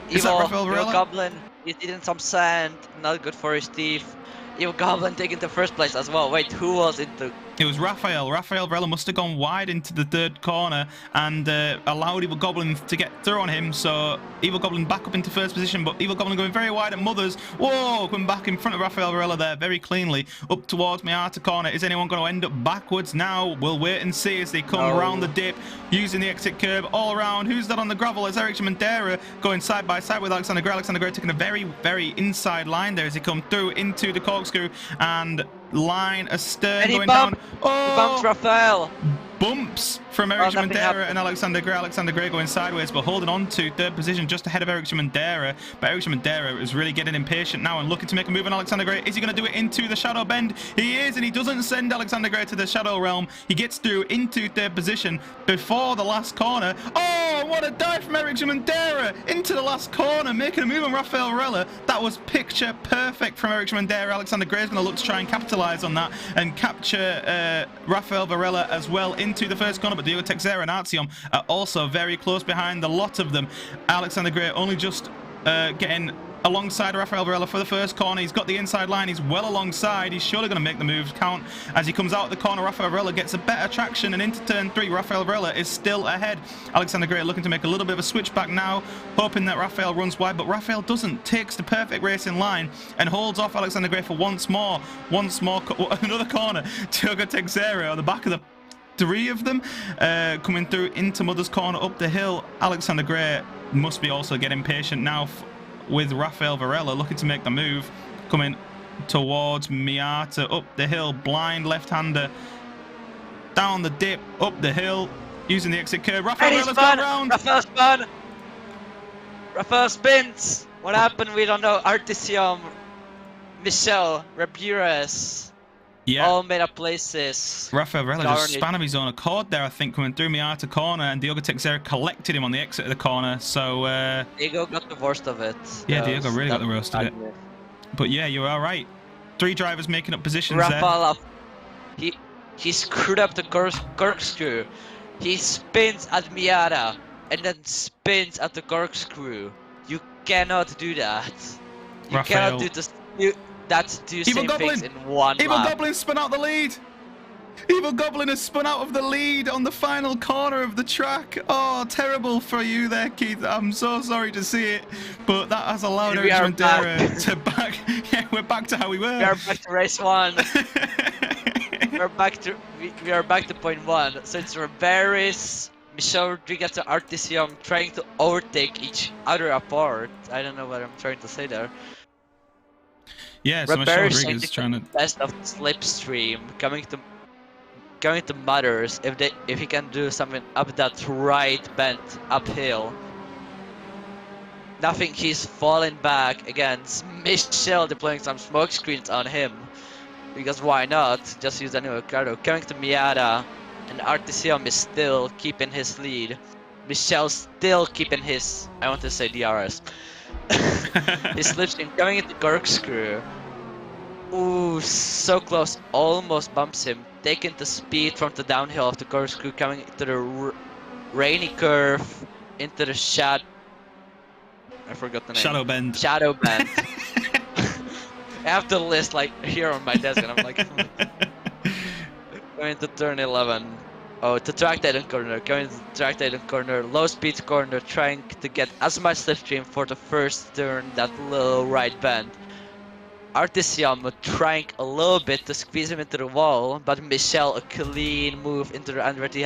is that Rafael Varela? Evil Goblin. He's eating some sand. Not good for his teeth. Evil Goblin taking the first place as well. Wait, who was into? It was Rafael. Rafael Varela must have gone wide into the third corner and allowed Evil Goblin to get through on him. So Evil Goblin back up into first position, but Evil Goblin going very wide at Mothers. Whoa, coming back in front of Rafael Varela there very cleanly. Up towards Miata corner. Is anyone going to end up backwards now? We'll wait and see as they come around the dip, using the exit curb all around. Who's that on the gravel? It's Eric Schmandera going side by side with Alexander Gray. Alexander Gray taking a very, very inside line there as he come through into the corkscrew and line astern going down. Oh! He bumped Rafael. bumps from Eric nothing Shimandera happened. and Alexander Gray. Alexander Gray going sideways, but holding on to third position just ahead of Eric Shimandera. But Eric Shimandera is really getting impatient now and looking to make a move on Alexander Gray. Is he going to do it into the shadow bend? He is, and he doesn't send Alexander Gray to the shadow realm. He gets through into third position before the last corner. Oh, what a dive from Eric Shimandera into the last corner, making a move on Rafael Varela. That was picture perfect from Eric Shimandera. Alexander Gray is going to look to try and capitalize on that and capture Rafael Varela as well into the first corner, but Diogo Teixeira and Artyom are also very close behind the lot of them. Alexander Gray only just getting alongside Rafael Varela for the first corner. He's got the inside line. He's well alongside. He's surely going to make the moves count. As he comes out the corner, Rafael Varela gets a better traction, and into turn 3, Rafael Varela is still ahead. Alexander Gray looking to make a little bit of a switchback now, hoping that Rafael runs wide, but Rafael doesn't. Takes the perfect racing line and holds off Alexander Gray for once more. Another corner. Diogo Teixeira on the back of the 3 of them coming through into Mother's Corner up the hill. Alexander Gray must be also getting patient now with Rafael Varela looking to make the move, coming towards Miata up the hill. Blind left-hander down the dip up the hill using the exit curve. Rafael Varela's gone round. Rafael spun. Rafael spins. What happened? We don't know. Artyom, Michel, Ramirez. Yeah. All made up places. Rafael Varela just span of his own accord there, I think, coming through Miata corner, and Diogo Teixeira collected him on the exit of the corner. So Diego got the worst of it. Yeah, Diego really got the worst of it. But yeah, you're all right. 3 drivers making up positions Rafael, he screwed up the corkscrew. He spins at Miata and then spins at the corkscrew. You cannot do that. You cannot do this. That's 2 same things in one Evil lap. Goblin spun out the lead. Evil Goblin has spun out of the lead on the final corner of the track. Oh, terrible for you there, Keith. I'm so sorry to see it, but that has allowed Eric Shimandera to back. Yeah, we're back to how we were. We are back to race 1. we are back to point 1. So it's Ramirez, Michel Rodriguez, and Artyom trying to overtake each other apart. I don't know what I'm trying to say there. Yeah, so Michel Rodriguez is trying to best of slipstream, coming to Mothers if he can do something up that right bend uphill. Nothing, he's falling back against Michel, deploying some smoke screens on him. Because why not? Just use a new Ricardo. Coming to Miata, and Artyom is still keeping his lead. Michel's still keeping his, I want to say DRS. His slipstream coming into corkscrew. Ooh, so close, almost bumps him. Taking the speed from the downhill of the corkscrew, coming into the rainy curve, into the I forgot the name. Shadow bend. Shadow bend. I have the list like here on my desk, and I'm like, going to turn 11. Oh, to track titan corner, going to track titan corner, low speed corner, trying to get as much slipstream for the first turn, that little right bend. Artyom trying a little bit to squeeze him into the wall, but Michel, a clean move into the Andretti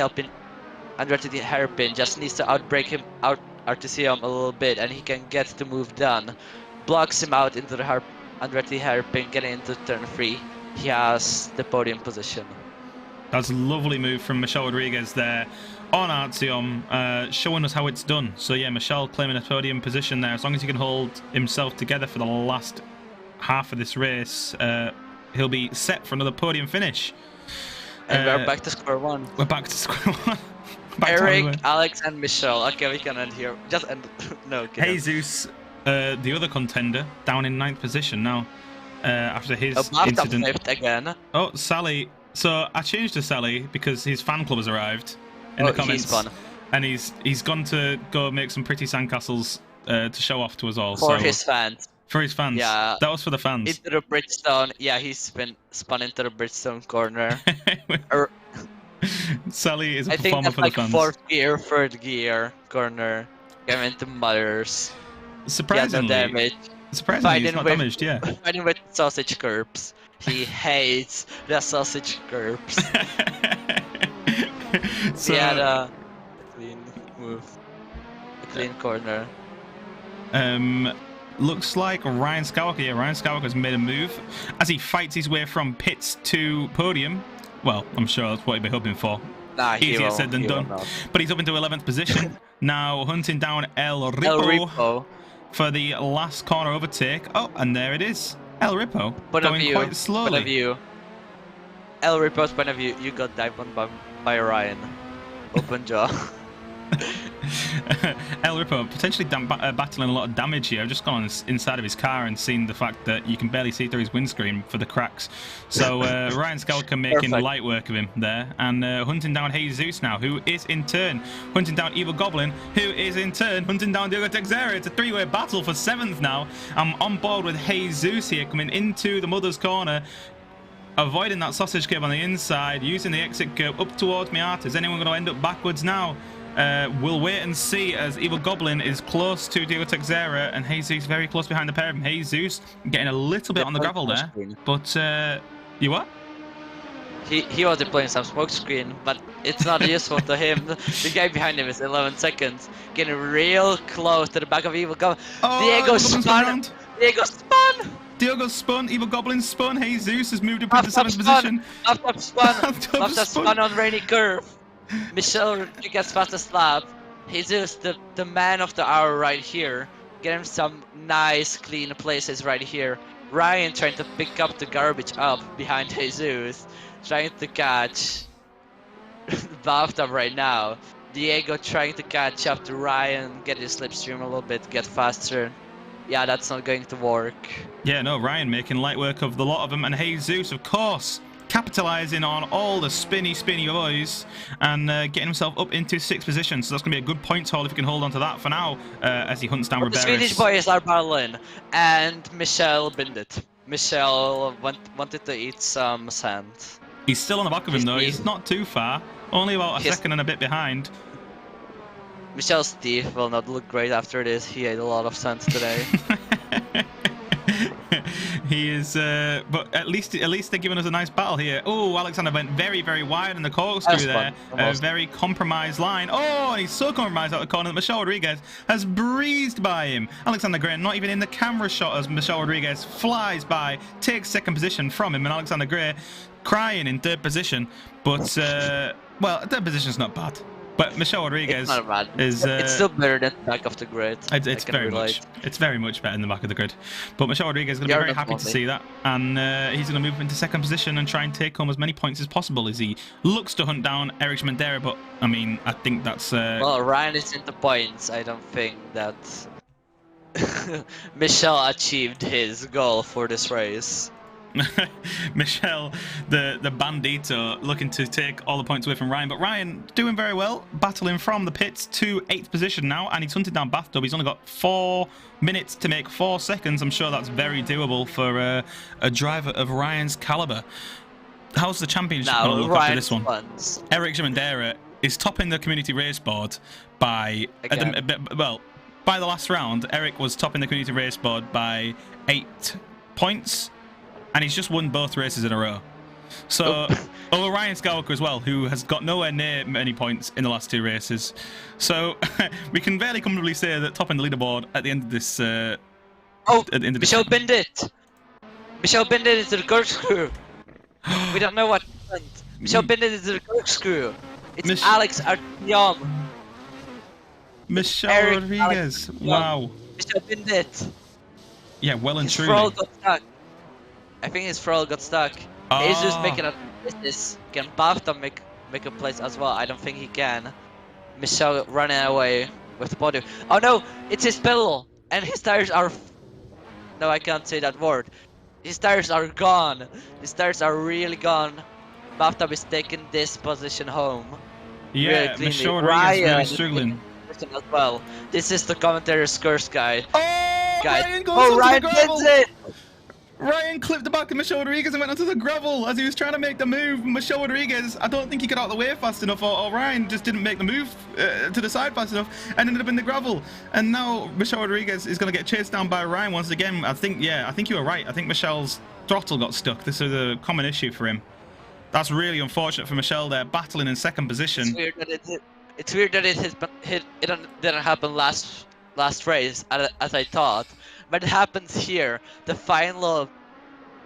hairpin, just needs to out Artyom a little bit, and he can get the move done. Blocks him out into the Andretti hairpin, getting into turn 3. He has the podium position. That's a lovely move from Michel Rodriguez there on Artyom, showing us how it's done. So yeah, Michel claiming a podium position there. As long as he can hold himself together for the last half of this race, he'll be set for another podium finish. And we're back to square 1. We're back to square 1. Eric, Alex, and Michel. Okay, we can end here. Just end. No. Jesus, the other contender, down in 9th position now after his incident. Fifth again. Oh, Sally. So I changed to Sally because his fan club has arrived in the comments, and he's gone to go make some pretty sandcastles to show off to us all. For his fans. For his fans. Yeah. That was for the fans. Into the Bridgestone. Yeah, he's been spun into the Bridgestone corner. Sally is a performer for the fans. I think that's like 4th gear, 3rd gear corner. Going into Mothers. Surprisingly, no damage. Surprisingly, it's not damaged. Yeah. Fighting with sausage curbs. He hates the sausage curbs. So, he had a clean move, a clean corner. Looks like Ryan Skywalker. Yeah, Ryan Skywalker's made a move as he fights his way from pits to podium. Well, I'm sure that's what he'd be hoping for. Nah, Easier said than done. not. But he's up into 11th position. Now hunting down El El Ripo Ripo. for the last corner overtake. Oh, and there it is. El Ripo Point of going view. quite Point of slowly. view. El Ripo's point of view. You got dived on by Ryan. Open jaw. El Ripo potentially battling a lot of damage here. I've just gone inside of his car and seen the fact that you can barely see through his windscreen for the cracks. So Ryan Skalka making Perfect. light work of him there, and hunting down Jesus now, who is in turn hunting down Evil Goblin, who is in turn hunting down Diogo Texera. It's a three-way battle for 7th now. I'm on board with Jesus here, coming into the mother's corner, avoiding that sausage curve on the inside, using the exit curve up towards Miata. Is anyone going to end up backwards now? We'll wait and see, as Evil Goblin is close to Diogo Texera and Jesus very close behind the pair of them. Jesus getting a little bit on the gravel there, but you what? He was deploying some smoke screen, but it's not useful to him. The guy behind him is 11 seconds, getting real close to the back of Evil Goblin. Oh, Diego spun. Diego spun. Diogo spun. Evil Goblin spun. Jesus has moved up into 7th position. Up spun on rainy curve. Michel Rodriguez fastest lap. Jesus, the man of the hour right here. Getting some nice clean places right here. Ryan trying to pick up the garbage up behind Jesus. Trying to catch bathtub right now. Diego trying to catch up to Ryan, get his slipstream a little bit, get faster. Yeah, that's not going to work. Yeah, no, Ryan making light work of the lot of them, and Jesus, of course, capitalising on all the spinny boys and getting himself up into 6th position. So that's going to be a good points haul if he can hold on to that for now as he hunts down The Riberas. Swedish boys are battling, and Michel binned it. Michel wanted to eat some sand. He's still on the back of him though, he's not too far. Only about a second and a bit behind. Michel's teeth will not look great after this, he ate a lot of sand today. He is, but at least they're giving us a nice battle here. Oh, Alexander went very wide in the corkscrew there. A very compromised line. Oh, and he's so compromised out the corner that Michel Rodriguez has breezed by him. Alexander Gray not even in the camera shot as Michel Rodriguez flies by, takes 2nd position from him, and Alexander Gray crying in 3rd position. But, well, 3rd position's not bad. But Michel Rodriguez is it's still better than the back of the grid. It's very much better than the back of the grid. But Michel Rodriguez is going to be very happy to see that, and he's going to move into 2nd position and try and take home as many points as possible as he looks to hunt down Eric Schmendera. But I mean, I think that's well, Ryan is into points. I don't think that Michel achieved his goal for this race. Michel, the bandito, looking to take all the points away from Ryan, but Ryan doing very well, battling from the pits to 8th position now, and he's hunted down Bathtub. He's only got 4 minutes to make 4 seconds. I'm sure that's very doable for a driver of Ryan's caliber. How's the championship going to look after this one? Eric Schmendera is topping the community race board by by the last round. Eric was topping the community race board by 8 points. And he's just won both races in a row. So, over Ryan Skalka as well, who has got nowhere near many points in the last 2 races. So, we can fairly comfortably say that topping the leaderboard at the end of this... Michel binned it! Michel binned it into the corkscrew! We don't know what happened. Michel binned it into the corkscrew! It's Alex Artyom! Michel Rodriguez! Wow! Michel binned it! Yeah, well and truly. His got stuck. I think his throttle got stuck. He's just making a business. Can Bathtub make a place as well? I don't think he can. Michel running away with the podium. Oh no! It's his pedal! And his tires are... No, I can't say that word. His tires are gone. His tires are really gone. Bathtub is taking this position home. Yeah, really Michel Rodriguez really struggling. As well. This is the commentator's curse guy. Oh, Ryan wins it! Ryan clipped the back of Michel Rodriguez and went onto the gravel as he was trying to make the move. Michel Rodriguez, I don't think he got out of the way fast enough, or Ryan just didn't make the move to the side fast enough and ended up in the gravel. And now Michel Rodriguez is going to get chased down by Ryan once again. I think you were right. I think Michel's throttle got stuck. This is a common issue for him. That's really unfortunate for Michel there, battling in 2nd position. It's weird that it didn't happen last race as I thought. But it happens here. The final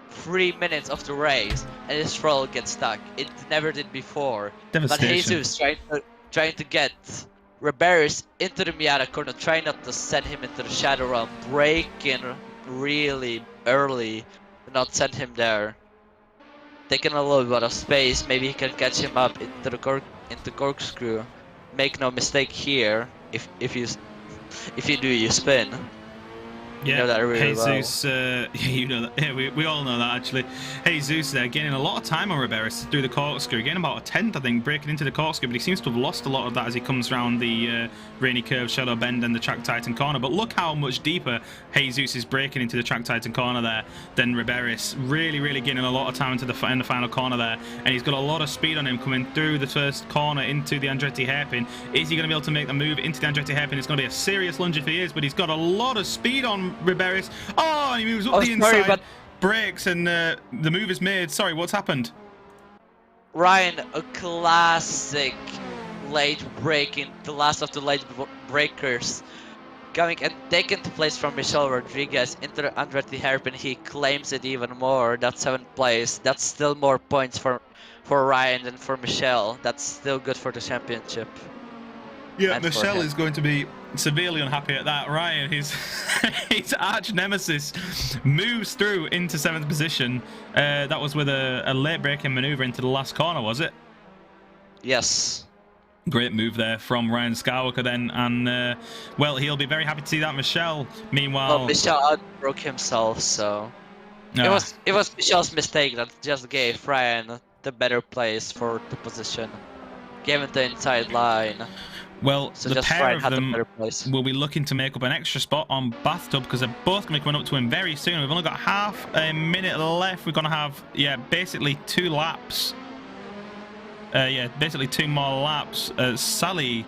3 minutes of the race, and his throttle gets stuck. It never did before. But Devastation. Jesus trying to get Riberis into the Miata corner, trying not to send him into the shadow realm, braking really early, not send him there. Taking a little bit of space, maybe he can catch him up into the corkscrew. Make no mistake here, if you do, you spin. You Yeah, know that really Jesus, you know that. Yeah, we all know that actually. Jesus there gaining a lot of time on Riberis through the corkscrew, gaining about a tenth, I think, breaking into the corkscrew, but he seems to have lost a lot of that as he comes around the rainy curve, shallow bend, and the track tighten corner. But look how much deeper Jesus is breaking into the track tighten corner there than Riberis. Really gaining a lot of time into the final corner there, and he's got a lot of speed on him coming through the first corner into the Andretti hairpin. Is he going to be able to make the move into the Andretti hairpin? It's going to be a serious lunge if he is, but he's got a lot of speed on Riberis. Oh, and he moves up the inside, but breaks, and the move is made. Sorry, what's happened? Ryan, a classic late breaking, the last of the late breakers, coming and taken to place from Michel Rodriguez into the Andretti hairpin. He claims it even more. That's 7th place. That's still more points for Ryan than for Michel. That's still good for the championship. Yeah, Michel is going to be severely unhappy at that. Ryan, his arch nemesis, moves through into 7th position. That was with a late braking maneuver into the last corner, was it? Yes. Great move there from Ryan Skywalker then, and well, he'll be very happy to see that. Michel, meanwhile, well, Michel outbroke himself, so it was Michel's mistake that just gave Ryan the better place for the position, gave him the inside line. Well, so the pair of them will be looking to make up an extra spot on Bathtub because they're both going to be coming up to him very soon. We've only got half a minute left. We're going to have, basically 2 laps. Basically 2 more laps. Sally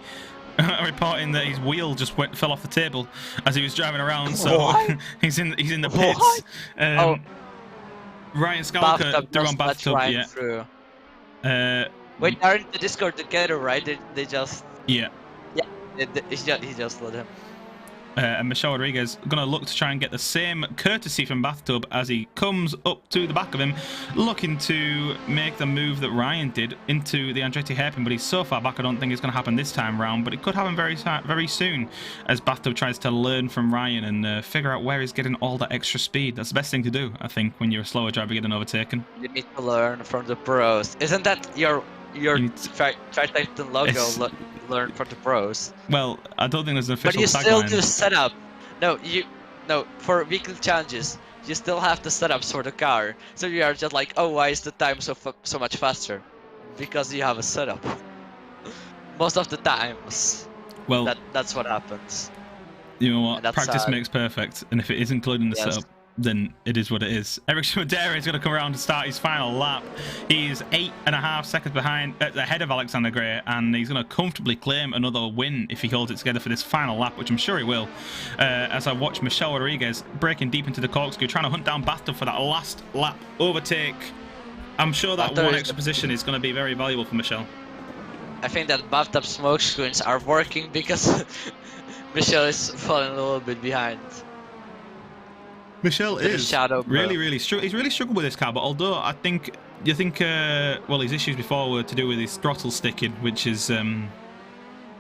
reporting that his wheel just fell off the table as he was driving around, so he's in the pits. Ryan Skywalker through on Bathtub. Through. Wait, they're in the Discord together, right? They just. Yeah. He just let him. And Michel Rodriguez going to look to try and get the same courtesy from Bathtub as he comes up to the back of him, looking to make the move that Ryan did into the Andretti hairpin, but he's so far back I don't think it's going to happen this time round, but it could happen very soon as Bathtub tries to learn from Ryan and figure out where he's getting all that extra speed. That's the best thing to do, I think, when you're a slower driver getting overtaken. You need to learn from the pros. Isn't that your Triton logo? Learn from the pros. Well, I don't think there's an official tagline. But you still do setup. No, for weekly challenges, you still have the setups for the car. So you are just like, oh, why is the time so much faster? Because you have a setup. Most of the times. Well, that's what happens. You know what? Practice makes perfect, and if it is including the setup, then it is what it is. Eric Schmadera is going to come around to start his final lap. He's 8.5 seconds ahead of Alexander Gray, and he's going to comfortably claim another win if he holds it together for this final lap, which I'm sure he will. As I watch Michel Rodriguez breaking deep into the corkscrew, trying to hunt down Bathtub for that last lap overtake. I'm sure that one extra position is going to be very valuable for Michel. I think that Bathtub smoke screens are working because Michel is falling a little bit behind. Michel is really he's really struggled with this car, but although I think well, his issues before were to do with his throttle sticking, which is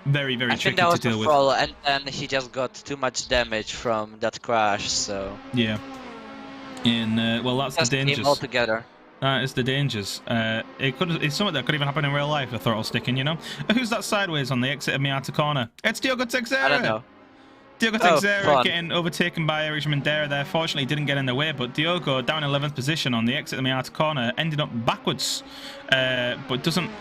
very tricky to deal with. And then he just got too much damage from that crash, so yeah. And well, that's the dangers altogether. That is the dangers. It's something that could even happen in real life, a throttle sticking, you know. Who's that sideways on the exit of Miata corner? It's Diogo Teixeira. I don't know. Diogo Teixeira getting overtaken by Eric Schmadera there. Fortunately, didn't get in the way, but Diogo down in 11th position on the exit of the Miata corner, ended up backwards, but doesn't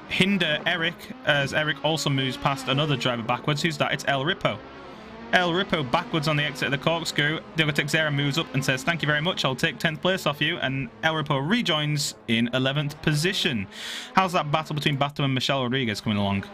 hinder Eric, as Eric also moves past another driver backwards. Who's that? It's El Ripo. El Ripo backwards on the exit of the corkscrew. Diogo Teixeira moves up and says, "Thank you very much, I'll take 10th place off you," and El Ripo rejoins in 11th position. How's that battle between Bathtub and Michel Rodriguez coming along?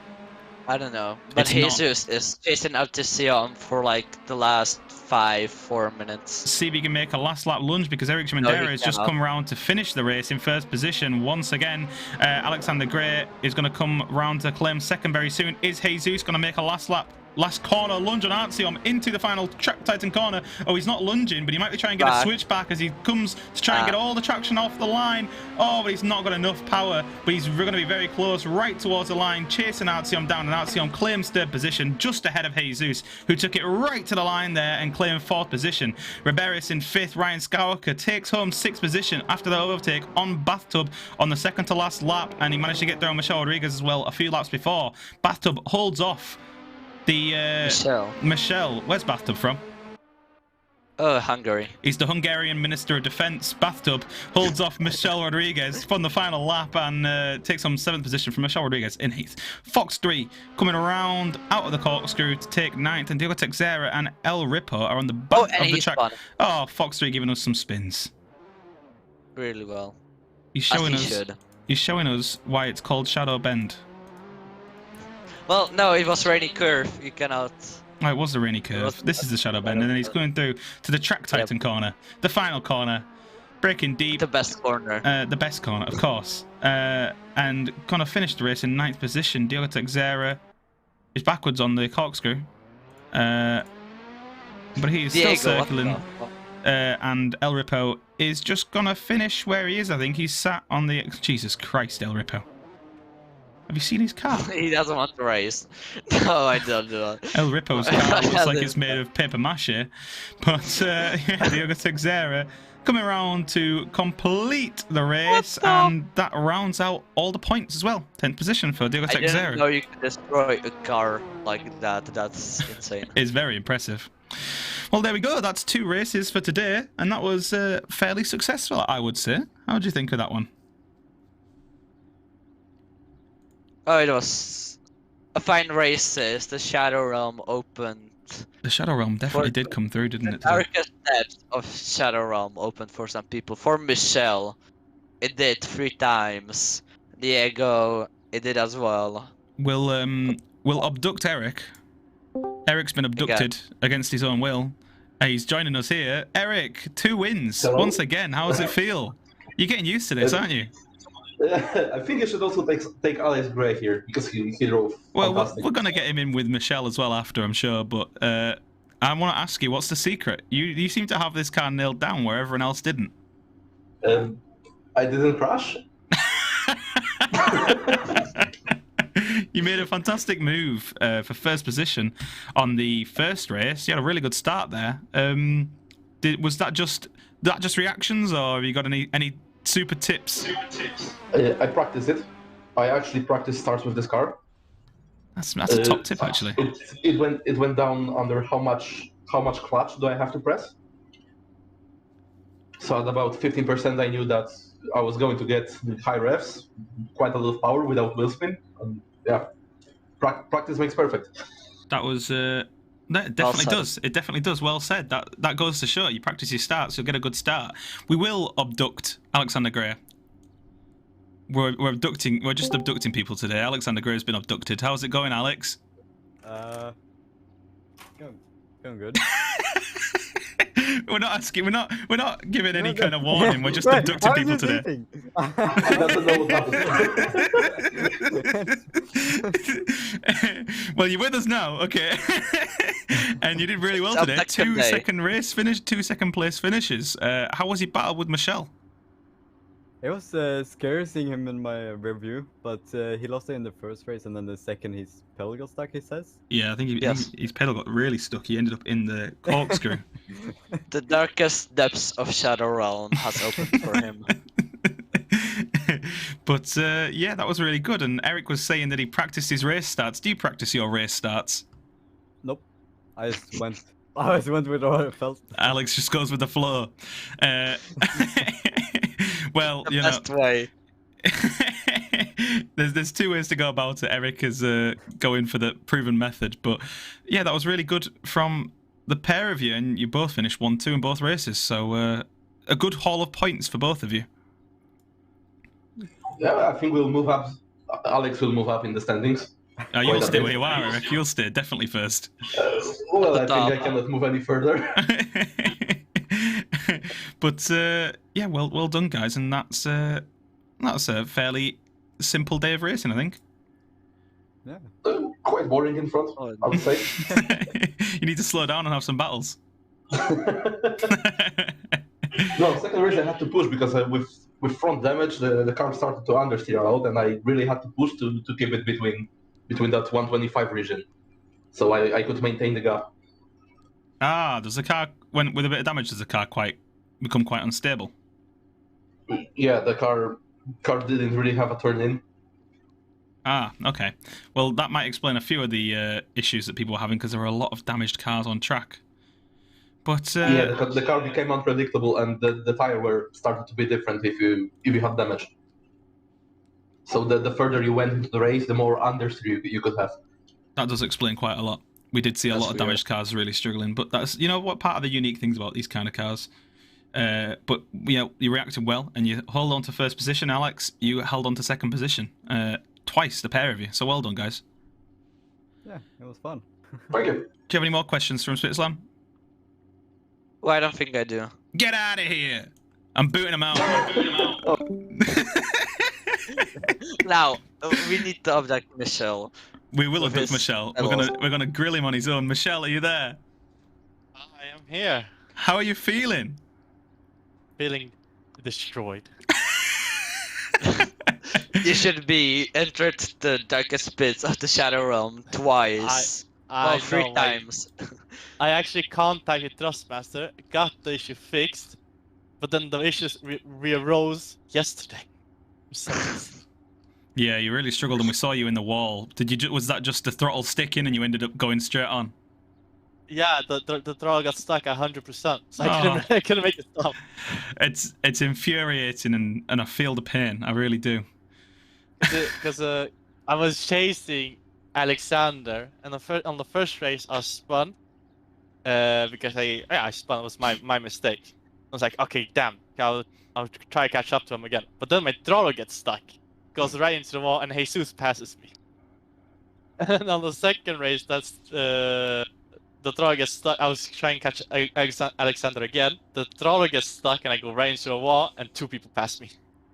I don't know, but Jesus is chasing out to Sion for like the last 4 minutes. See if he can make a last lap lunge, because Eric Schmadera has just come around to finish the race in first position once again. Alexander Gray is going to come round to claim second very soon. Is Jesus going to make a last lap last corner, lunge on Artyom into the final Track Titan corner. Oh, he's not lunging, but he might be trying to get a switch back as he comes to try and get all the traction off the line. Oh, but he's not got enough power, but he's going to be very close, right towards the line, chasing Artyom down, and Artyom claims third position, just ahead of Jesus, who took it right to the line there and claimed fourth position. Riberis in fifth. Ryan Skywalker takes home sixth position after the overtake on Bathtub on the second to last lap, and he managed to get down Michelle Rodriguez as well a few laps before. Bathtub holds off the Michelle. Where's Bathtub from? Oh, Hungary. He's the Hungarian Minister of Defence. Bathtub holds off Michelle Rodriguez from the final lap and takes on 7th position from Michelle Rodriguez in 8th. Fox 3 coming around out of the corkscrew to take 9th, and Diogo Texera and El Ripo are on the back of the track. Spun. Oh, Fox 3 giving us some spins. Really well. He's showing us why it's called Shadow Bend. Well, no, it was rainy curve. You cannot. Oh, it was the rainy curve. This is the Shadow Bend, and then he's going through to the Track Titan corner, the final corner, breaking deep. The best corner. The best corner, of course. And gonna finish the race in 9th position. Diogo Texera is backwards on the corkscrew, but he's still circling. And El Ripo is just gonna finish where he is. I think he's sat on the. Jesus Christ, El Ripo. Have you seen his car? He doesn't want to race. No, I don't do that. El Ripo's car looks like it's made of paper mache. But yeah, Diogo Texera coming around to complete the race, and that rounds out all the points as well. 10th position for Diogo Texera. I didn't know you could destroy a car like that. That's insane. It's very impressive. Well, there we go. That's 2 races for today, and that was fairly successful, I would say. How do you think of that one? Oh, it was a fine race. The Shadow Realm opened. The Shadow Realm definitely did come through, didn't it? The darkest depths of Shadow Realm opened for some people. For Michelle, it did 3 times. Diego, it did as well. We'll abduct Eric. Eric's been abducted against his own will. He's joining us here. Eric, 2 wins once again. How does it feel? You're getting used to this, aren't you? I think you should also take Alex Gray here, because he drove. Well, we're going to get him in with Michelle as well after, I'm sure. But I want to ask you, what's the secret? You seem to have this car nailed down where everyone else didn't. I didn't crash. You made a fantastic move for first position on the first race. You had a really good start there. Was that just reactions, or have you got any super tips? I practiced it. I actually practiced starts with this car. That's a top tip, actually. It went down under how much clutch do I have to press. So at about 15%, I knew that I was going to get high revs, quite a lot of power without wheel spin. Yeah, practice makes perfect. That was. That definitely does. It definitely does. Well said. That goes to show you practice your starts, you'll get a good start. We will abduct Alexander Gray. We're just abducting people today. Alexander Gray has been abducted. How's it going, Alex? Going good. We're not giving any kind of warning. We're just abducting people today. Well, you're with us now, okay? And you did really well today. 2 second place finishes. How was your battle with Michelle? It was scary seeing him in my review, but he lost it in the first race, and then the second his pedal got stuck, he says. Yeah, I think his pedal got really stuck. He ended up in the corkscrew. The darkest depths of Shadow Realm has opened for him. But yeah, that was really good. And Eric was saying that he practiced his race starts. Do you practice your race starts? Nope. I just went with what I felt. Alex just goes with the flow. Well, the best way. There's 2 ways to go about it. Eric is going for the proven method, but yeah, that was really good from the pair of you, and you both finished 1-2 in both races. So a good haul of points for both of you. Yeah, I think we'll move up. Alex will move up in the standings. You'll stay where you are, Eric. You'll stay definitely first. Well, I think I cannot move any further. But yeah, well done, guys, and that's a fairly simple day of racing, I think. Yeah. quite boring in front, Oh, I would say. You need to slow down and have some battles. No, second race I had to push because with front damage, the car started to understeer a lot, and I really had to push to keep it between that 125 region, so I could maintain the gap. Does the car, when with a bit of damage, does the car become quite unstable? Yeah, the car didn't really have a turn in. Okay. Well, that might explain a few of the issues that people were having, because there were a lot of damaged cars on track. But Yeah, the car became unpredictable, and the tire wear started to be different if you had damage. So the further you went into the race, the more understeer you could have. that does explain quite a lot. We did see a lot of damaged cars really struggling, but that's, you know, what part of the unique things about these kind of cars. But you reacted well, and you hold on to first position. Alex, you held on to second position twice, the pair of you. So well done, guys. Yeah, it was fun. Thank you. Do you have any more questions from Switzerland? Well, I don't think I do. Get out of here! I'm booting him out. Now, we need to abduct Michelle. We will With abduct his Michelle. pedals. We're gonna grill him on his own. Michelle, are you there? I am here, How are you feeling? feeling destroyed. You should be entered the darkest pits of the Shadow Realm twice. I Three know, times. I actually contacted Thrustmaster, got the issue fixed, but then the issues re-arose yesterday. Yeah, you really struggled, and we saw you in the wall. Was that just the throttle sticking, and you ended up going straight on? Yeah, the throttle got stuck 100%, so Oh. I couldn't make it stop. It's infuriating, and I feel the pain. I really do. Because I was chasing Alexander, and on the first race I spun, because I spun. It was my mistake. I was like, okay, damn, I'll try to catch up to him again. But then my throttle gets stuck, goes right into the wall, and Jesus passes me. And on the second race, that's the throttle gets stuck. I was trying to catch Alexander again. The throttle gets stuck, and I go right into the wall, and 2 people pass me.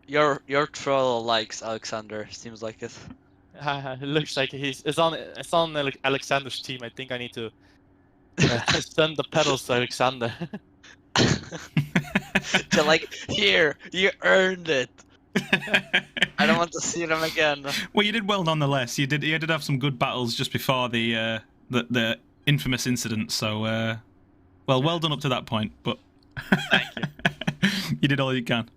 Your troll likes Alexander, seems like it. It looks like it's on Alexander's team. I think I need to send the pedals to Alexander. They're like, here, you earned it. I don't want to see them again. Well, you did well nonetheless. You did have some good battles just before the infamous incident. So, well done up to that point. But Thank you. you did all you can.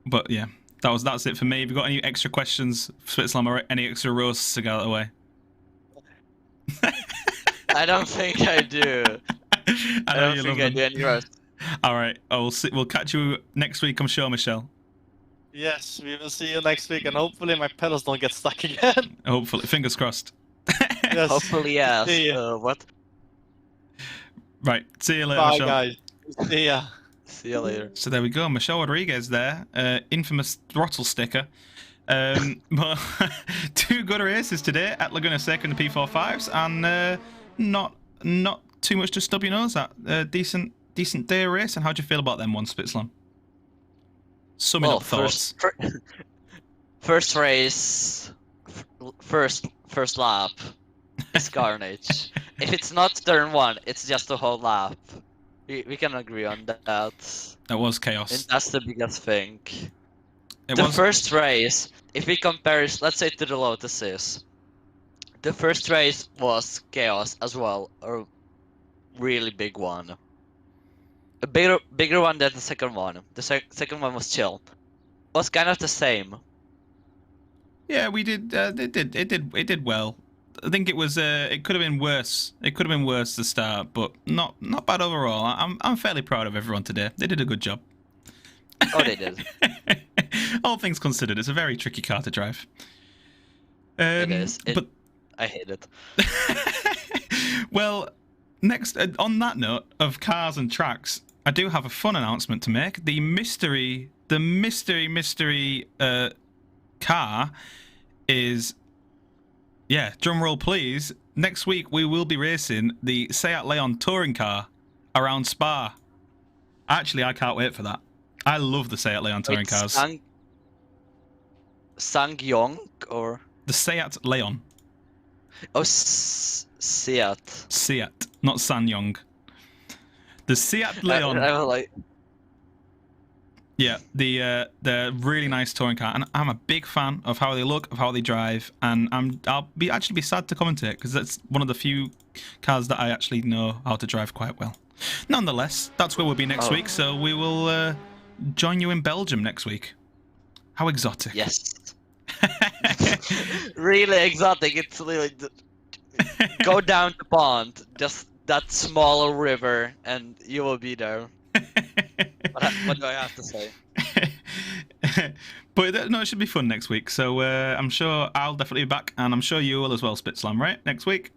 But yeah, that's it for me. Have you got any extra questions for Switzerland, or any extra roasts to get out of the way? I don't think I do. I know don't you think love I do them. any roast. All right, we'll catch you next week, I'm sure, Michelle. Yes, we will see you next week, and hopefully my pedals don't get stuck again. Hopefully, fingers crossed. Yes. Hopefully, yes. See ya. What? Right, see you later, Bye, Michelle. guys. See ya. See you later. So there we go, Michelle Rodriguez there, infamous throttle sticker. But 2 good races today at Laguna Seca in the P45s, and not too much to stub your nose at. Decent day of racing. How'd you feel about them ones, Spitzlam? Summing up thoughts. First race, first lap is carnage. If it's not turn 1, it's just a whole lap. We can agree on that. That was chaos. And that's the biggest thing. It The was. first race, if we compare, let's say, to the Lotuses, the first race was chaos as well, a really big one. A bigger one than the second one. The second one was chill. It was kind of the same. Yeah, we did. It did well. I think it was. It could have been worse. It could have been worse to start, but not bad overall. I'm fairly proud of everyone today. They did a good job. Oh, they did. All things considered, it's a very tricky car to drive. It is. But I hate it. well, next on that note of cars and tracks, I do have a fun announcement to make. The mystery car is, yeah, drum roll please. Next week we will be racing the Seat Leon touring car around Spa. Actually, I can't wait for that. I love the Seat Leon touring cars. Sangyong or the Seat Leon. Oh, Seat. Seat, not Sanyong. The Seat Leon. I was like, Yeah, the really nice touring car, and I'm a big fan of how they look, of how they drive, and I'll actually be sad to commentate because that's one of the few cars that I actually know how to drive quite well. Nonetheless, that's where we'll be next week, so we will join you in Belgium next week. How exotic! yes. Really exotic. It's literally go down the pond, just that small river, and you will be there. What do I have to say? But no, it should be fun next week. So I'm sure I'll definitely be back, and I'm sure you will as well, Spitslam, right? Next week?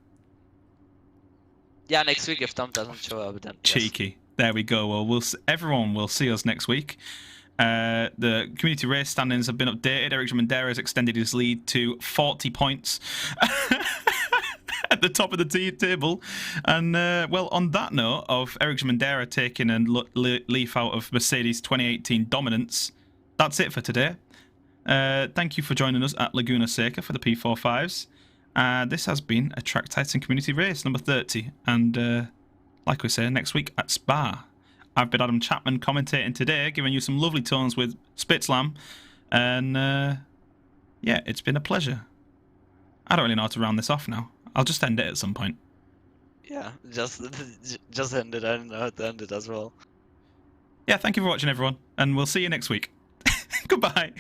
Yeah, next week if Tom doesn't show up, then yes. Cheeky. There we go. Well, everyone will see us next week. The community race standings have been updated. Eric Mandera has extended his lead to 40 points at the top of the table. And, well, on that note of Eric Mandera taking a leaf out of Mercedes 2018 dominance, that's it for today. Thank you for joining us at Laguna Seca for the P45s. This has been a Track Titan community race number 30. And like we say, next week at Spa. I've been Adam Chapman commentating today, giving you some lovely tones with Spitslam. And yeah, it's been a pleasure. I don't really know how to round this off now. I'll just end it at some point. Yeah, just end it. I don't know how to end it as well. Yeah, thank you for watching, everyone. And we'll see you next week. Goodbye.